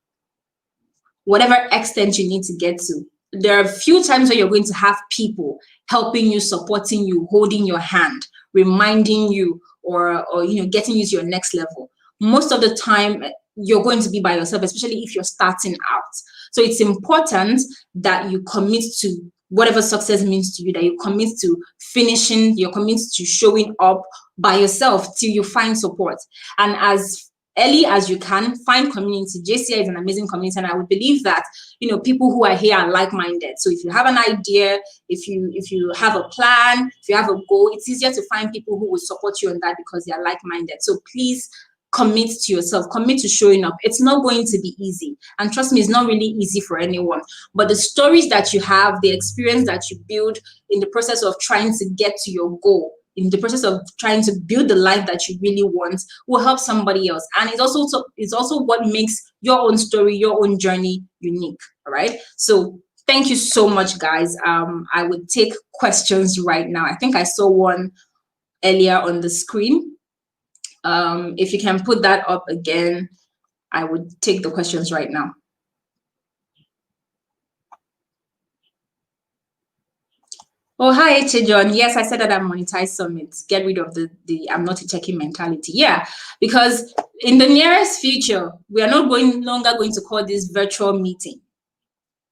Whatever extent you need to get to. There are a few times where you're going to have people helping you, supporting you, holding your hand, reminding you, or getting you to your next level. Most of the time, you're going to be by yourself, especially if you're starting out. So it's important that you commit to whatever success means to you, that you commit to finishing, you commit to showing up by yourself till you find support. And as early as you can, find community. JCI is an amazing community, and I would believe that, you know, people who are here are like-minded. So if you have an idea, if you have a plan, if you have a goal, it's easier to find people who will support you on that because they are like-minded. So please commit to yourself, commit to showing up. It's not going to be easy, and trust me, it's not really easy for anyone, but the stories that you have, the experience that you build in the process of trying to get to your goal, in the process of trying to build the life that you really want, will help somebody else. And it's also what makes your own story, your own journey unique. All right. So thank you so much, guys. I would take questions right now. I think I saw one earlier on the screen. If you can put that up again, I would take the questions right now. Oh, hi, John. Yes, I said that I'm monetized summit. Get rid of the I'm not a techie mentality. Yeah, because in the nearest future, we are not longer going to call this virtual meeting.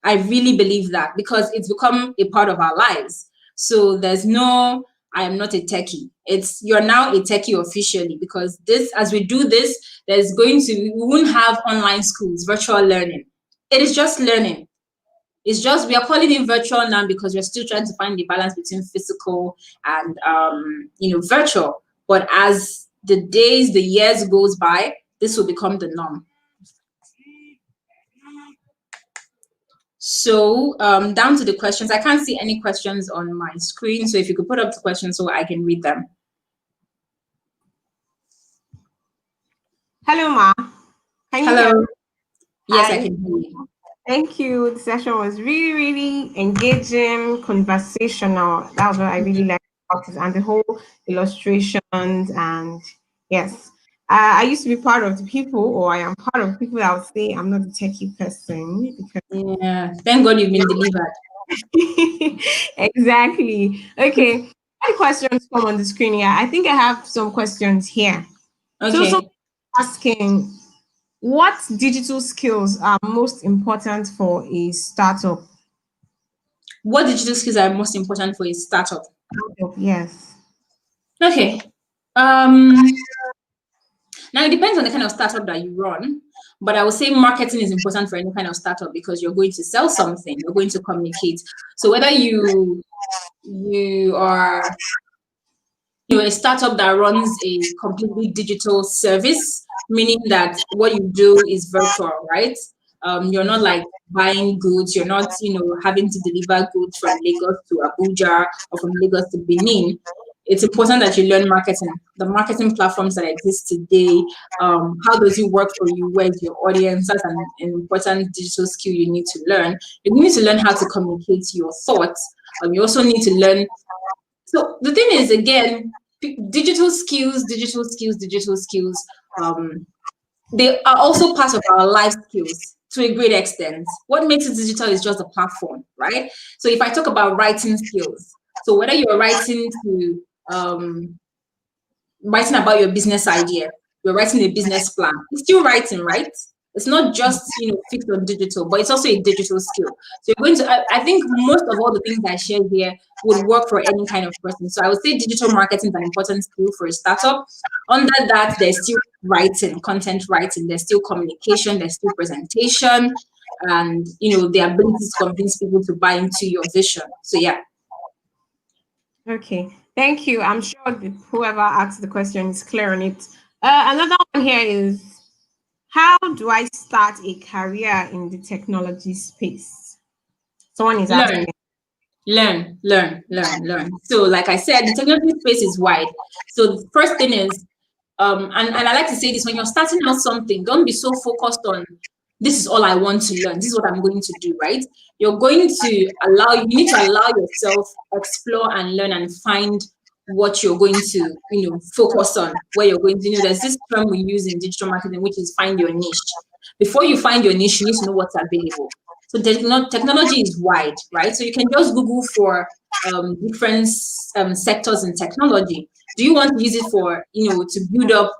I really believe that, because it's become a part of our lives. So there's no, I am not a techie. It's, you're now a techie officially, because this, as we do this, we won't have online schools, virtual learning. It is just learning. It's just, we are calling it virtual now because we're still trying to find the balance between physical and virtual. But as the days, the years goes by, this will become the norm. So down to the questions. I can't see any questions on my screen. So if you could put up the questions so I can read them. Hello, Ma. Can you hear me? Yes, I can hear you. Thank you. The session was really, really engaging, conversational. That was what I really liked about it, and the whole illustrations. And yes, I used to be part of the people, or I am part of people that would say I'm not a techie person. Because yeah, thank God you've been delivered. Exactly. Okay. Any questions come on the screen here? I think I have some questions here. Okay. So asking, what digital skills are most important for a startup? What digital skills are most important for a startup? Yes. Okay. Now it depends on the kind of startup that you run, but I would say marketing is important for any kind of startup because you're going to sell something, you're going to communicate. So whether you are a startup that runs a completely digital service, meaning that what you do is virtual, right? You're not like buying goods, you're not, having to deliver goods from Lagos to Abuja or from Lagos to Benin. It's important that you learn marketing, the marketing platforms that exist today. How does it work for you? Where's your audience? That's an important digital skill you need to learn. You need to learn how to communicate your thoughts. You also need to learn. So the thing is, again, digital skills, they are also part of our life skills to a great extent. What makes it digital is just a platform, right? So if I talk about writing skills, so whether you're writing about your business idea, you're writing a business plan, it's still writing, right? It's not just fixed on digital, but it's also a digital skill. So you're going to, I think most of all the things I share here would work for any kind of person. So I would say digital marketing is an important skill for a startup. Under that, there's still writing, content writing, there's still communication, there's still presentation, and the ability to convince people to buy into your vision. So yeah. Okay, thank you. I'm sure whoever asked the question is clear on it. Another one here is, how do I start a career in the technology space? Someone is asking. Learn. So like I said, the technology space is wide. So the first thing is, and I like to say this, when you're starting out something, don't be so focused on, this is all I want to learn, this is what I'm going to do, right? You need to allow yourself explore and learn and find what you're going to, focus on, where you're going to, there's this term we use in digital marketing, which is find your niche. Before you find your niche, you need to know what's available. So technology is wide, right? So you can just Google for different sectors in technology. Do you want to use it for, to build up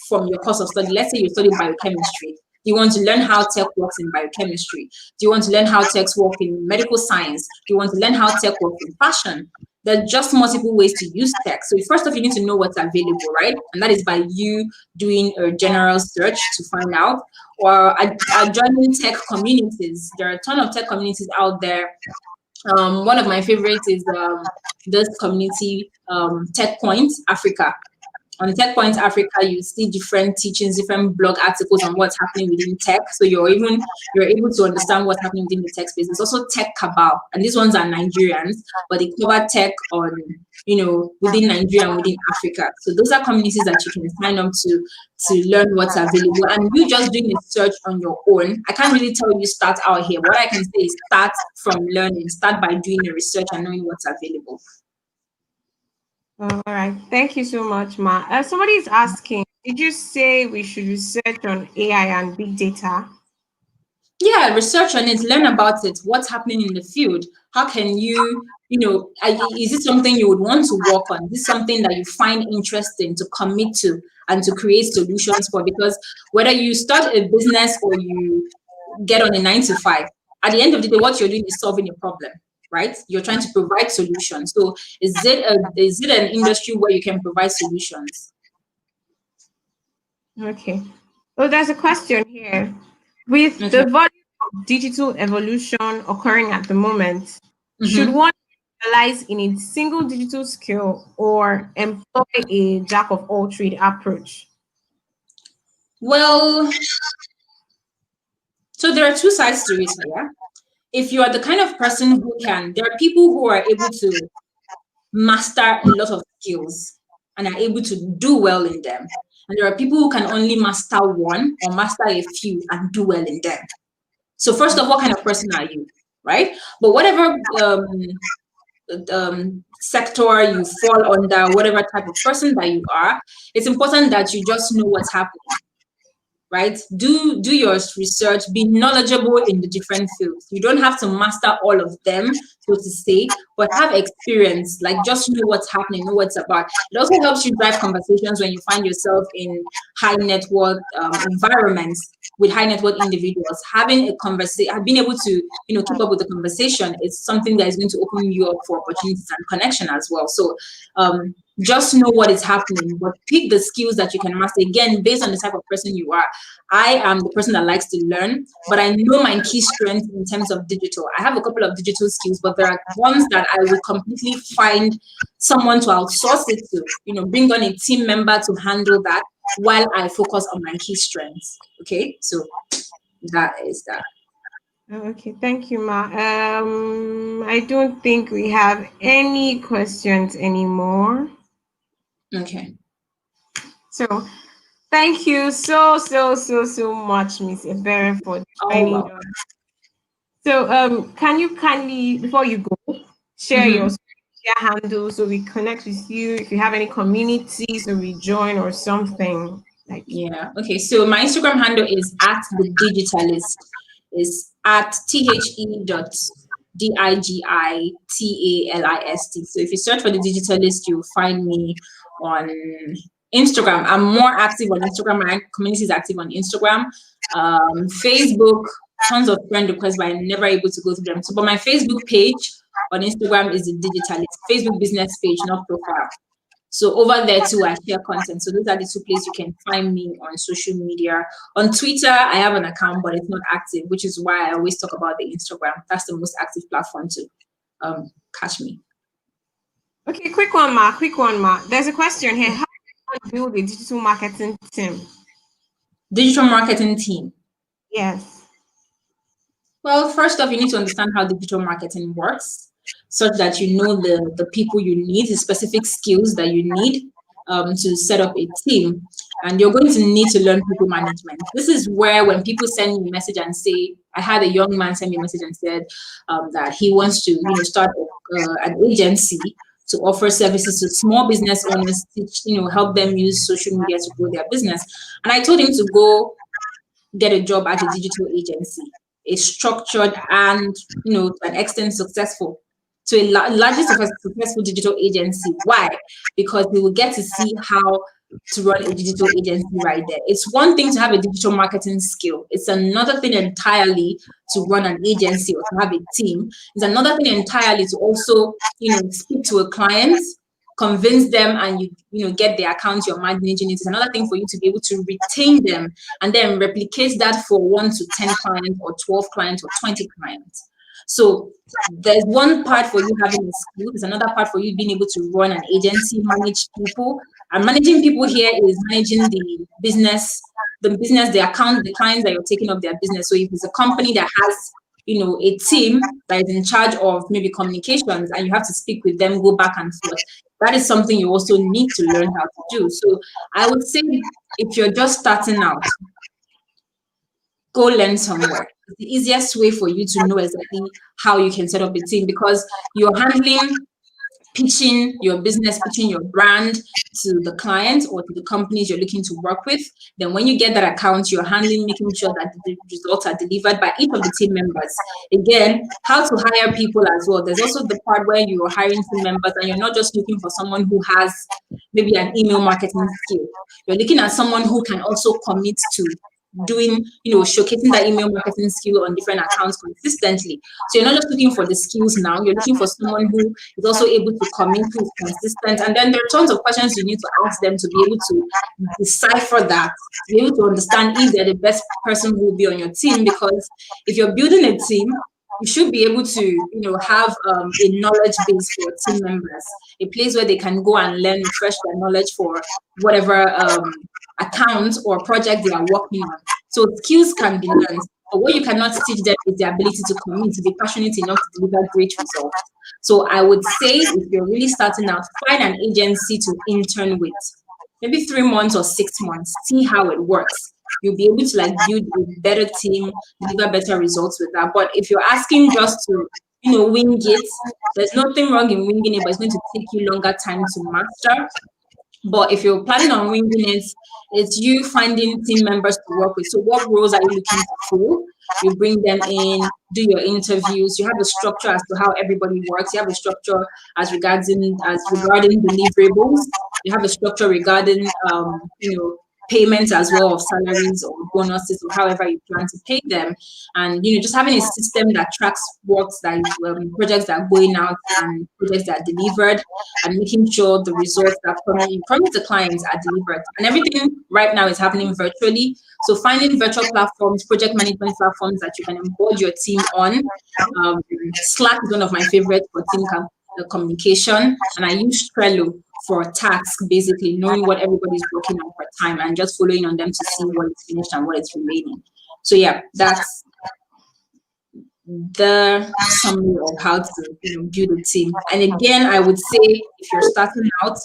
from your course of study? Let's say you're studying biochemistry. Do you want to learn how tech works in biochemistry? Do you want to learn how tech works in medical science? Do you want to learn how tech works in fashion? There's just multiple ways to use tech. So first off, you need to know what's available, right? And that is by you doing a general search to find out, or joining tech communities. There are a ton of tech communities out there. One of my favorites is this community, Tech Point Africa. On Tech Point Africa, you see different teachings, different blog articles on what's happening within tech. So you're able to understand what's happening within the tech space. There's also Tech Cabal, and these ones are Nigerians, but they cover tech on, within Nigeria and within Africa. So those are communities that you can sign up to learn what's available. And you just doing a search on your own. I can't really tell you start out here. What I can say is start from learning, start by doing the research and knowing what's available. All right. Thank you so much, Ma. Somebody is asking, did you say we should research on AI and big data? Yeah, research on it, learn about it, what's happening in the field. How can you, is it something you would want to work on? Is this something that you find interesting to commit to and to create solutions for? Because whether you start a business or you get on a 9 to 5, at the end of the day, what you're doing is solving a problem, right? You're trying to provide solutions. So is it an industry where you can provide solutions? Okay. So there's a question here. With the volume of digital evolution occurring at the moment, should one specialize in a single digital skill or employ a jack of all trade approach? Well, so there are two sides to it here. If you are the kind of person there are people who are able to master a lot of skills and are able to do well in them. And there are people who can only master one or master a few and do well in them. So first of all, what kind of person are you, right? But whatever sector you fall under, whatever type of person that you are, it's important that you just know what's happening. Right? Do your research, be knowledgeable in the different fields. You don't have to master all of them, so to say, but have experience, like just know what's happening, know what's about. It also helps you drive conversations when you find yourself in high network environments with high network individuals. Having a conversation, being able to, keep up with the conversation is something that is going to open you up for opportunities and connection as well. So just know what is happening, but pick the skills that you can master, again, based on the type of person you are. I am the person that likes to learn, but I know my key strengths in terms of digital. I have a couple of digital skills, but there are ones that I will completely find someone to outsource it to, bring on a team member to handle that while I focus on my key strengths. Okay, so that is that. Okay, thank you, Ma. I don't think we have any questions anymore. Okay. So thank you so much, Miss Ebere, for joining us. So can you kindly, before you go, share your handle so we connect with you if you have any communities so we join or something like. Yeah. Okay. So my Instagram handle is @thedigitalist. Is @THE.DIGITALIST. So if you search for The Digitalist, you'll find me on Instagram. I'm more active on Instagram. My community is active on Instagram. Facebook, tons of friend requests, but I'm never able to go through them. So, but my Facebook page on Instagram is The Digitalist. Facebook business page, not profile. So over there too, I share content. So those are the two places you can find me on social media. On Twitter, I have an account, but it's not active, which is why I always talk about the Instagram. That's the most active platform to catch me. Okay, quick one, Ma. There's a question here. How do you build a digital marketing team? Digital marketing team? Yes. Well, first off, you need to understand how digital marketing works, such that you know the people you need, the specific skills that you need to set up a team. And you're going to need to learn people management. This is where when people send me a message and say, I had a young man send me a message and said that he wants to start an agency to offer services to small business owners, help them use social media to grow their business. And I told him to go get a job at a digital agency, a structured and, to an extent successful, to a largely successful digital agency. Why? Because we will get to see how to run a digital agency right there. It's one thing to have a digital marketing skill. It's another thing entirely to run an agency or to have a team. It's another thing entirely to also, speak to a client, convince them, and get their account you're managing. It's another thing for you to be able to retain them and then replicate that for 1 to 10 clients or 12 clients or 20 clients. So there's one part for you having a skill. There's another part for you being able to run an agency, manage people. And managing people here is managing the business, the account, the clients that you're taking of their business. So if it's a company that has, a team that is in charge of maybe communications and you have to speak with them, go back and forth, that is something you also need to learn how to do. So I would say if you're just starting out, go learn somewhere. It's the easiest way for you to know exactly how you can set up a team, because you're handling pitching your business, pitching your brand to the clients or to the companies you're looking to work with. Then when you get that account, you're handling, making sure that the results are delivered by each of the team members. Again, how to hire people as well. There's also the part where you're hiring team members and you're not just looking for someone who has maybe an email marketing skill. You're looking at someone who can also commit to doing, showcasing that email marketing skill on different accounts consistently. So you're not just looking for the skills now, you're looking for someone who is also able to commit, who is consistent. And then there are tons of questions you need to ask them to be able to decipher that, to be able to understand if they're the best person who will be on your team. Because if you're building a team, you should be able to, have a knowledge base for your team members, a place where they can go and learn, refresh their knowledge for whatever account or project they are working on. So skills can be learned, but what you cannot teach them is the ability to commit, to be passionate enough to deliver great results. So I would say if you're really starting out, find an agency to intern with, maybe 3 months or 6 months, see how it works. You'll be able to build a better team, deliver better results with that. But if you're asking just to, wing it, there's nothing wrong in winging it, but it's going to take you longer time to master. But if you're planning on winging it, it's you finding team members to work with. So what roles are you looking to fill? You bring them in, do your interviews. You have a structure as to how everybody works. You have a structure as regarding deliverables. You have a structure regarding payments as well, of salaries or bonuses or however you plan to pay them. And just having a system that tracks works that projects that are going out and projects that are delivered, and making sure the results that you promise the clients are delivered. And everything right now is happening virtually. So finding virtual platforms, project management platforms that you can onboard your team on. Slack is one of my favorites for team communication, and I use Trello for tasks, basically knowing what everybody's working on for time and just following on them to see what is finished and what is remaining. So yeah, that's the summary of how to build a team. And again, I would say if you're starting out,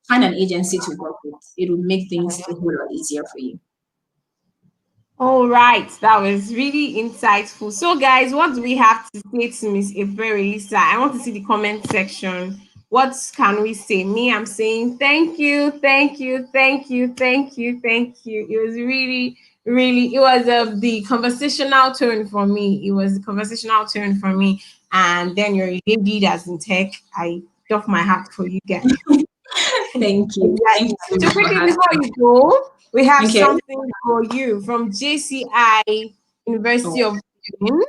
find an agency to work with. It will make things a whole lot easier for you. All right, that was really insightful. So, guys, what do we have to say to Miss Ebere Lisa? I want to see the comment section. What can we say? Me, I'm saying thank you, thank you, thank you, thank you, thank you. It was really, it was the conversational tone for me. It was the conversational tone for me. And then you're a lady that's in tech. I doff my hat for you guys. Thank you. Thank you so quickly before you go, we have something for you from JCI University of Berlin.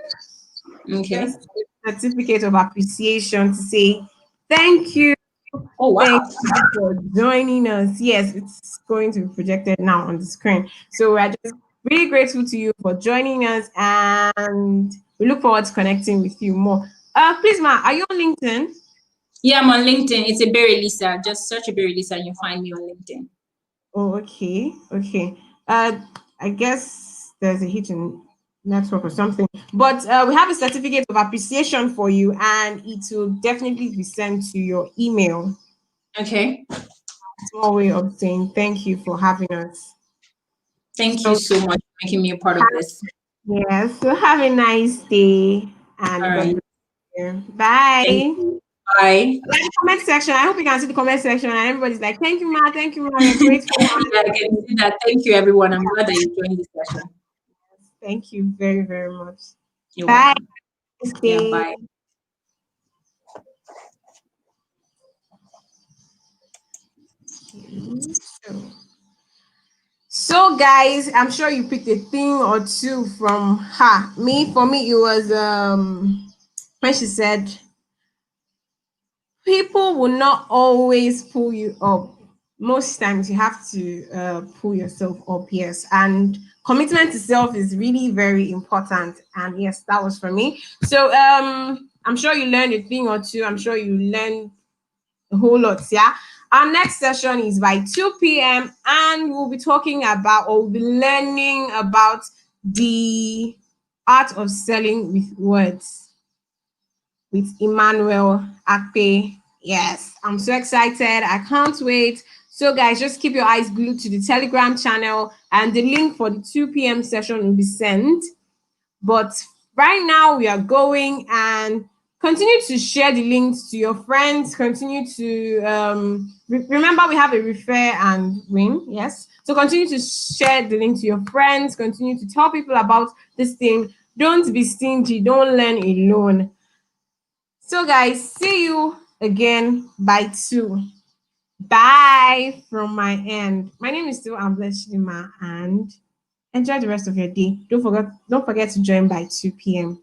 Okay. Certificate of appreciation to say thank you. Oh, wow. Thank you for joining us. Yes, it's going to be projected now on the screen. So we're just really grateful to you for joining us, and we look forward to connecting with you more. Please, Ma, are you on LinkedIn? Yeah, I'm on LinkedIn. It's Ebere Lisa. Just search Ebere Lisa and you'll find me on LinkedIn. Oh, okay. Okay. I guess there's a hidden network or something, but we have a certificate of appreciation for you, and it will definitely be sent to your email. Okay. Small way of saying thank you for having us. Thank you so much for making me a part of this. Yes. So have a nice day, and all right. Bye. Bye. The comment section. I hope you can see the comment section, and everybody's like, "Thank you, Ma. Thank you, Ma. We're grateful." Yeah, I can see that. Thank you, everyone. I'm glad that you joined this session. Thank you very, very much. You're bye. welcome. Yeah, bye. Okay. So guys, I'm sure you picked a thing or two from her. For me, it was when she said people will not always pull you up. Most times you have to pull yourself up, yes. And commitment to self is really very important. And yes, that was for me. So I'm sure you learned a thing or two. I'm sure you learned a whole lot, yeah. Our next session is by 2 p.m. and we'll be talking about or we'll be learning about the art of selling with words with Emmanuel Akpe. Yes, I'm so excited. I can't wait. So, guys, just keep your eyes glued to the Telegram channel, and the link for the 2 p.m. session will be sent. But right now, we are going and continue to share the links to your friends. Continue to remember we have a refer and win. Yes, so continue to share the link to your friends. Continue to tell people about this thing. Don't be stingy. Don't learn alone. So, guys, see you again by 2. Bye from my end. My name is still Ambles Lima and enjoy the rest of your day. Don't forget to join by 2 p.m.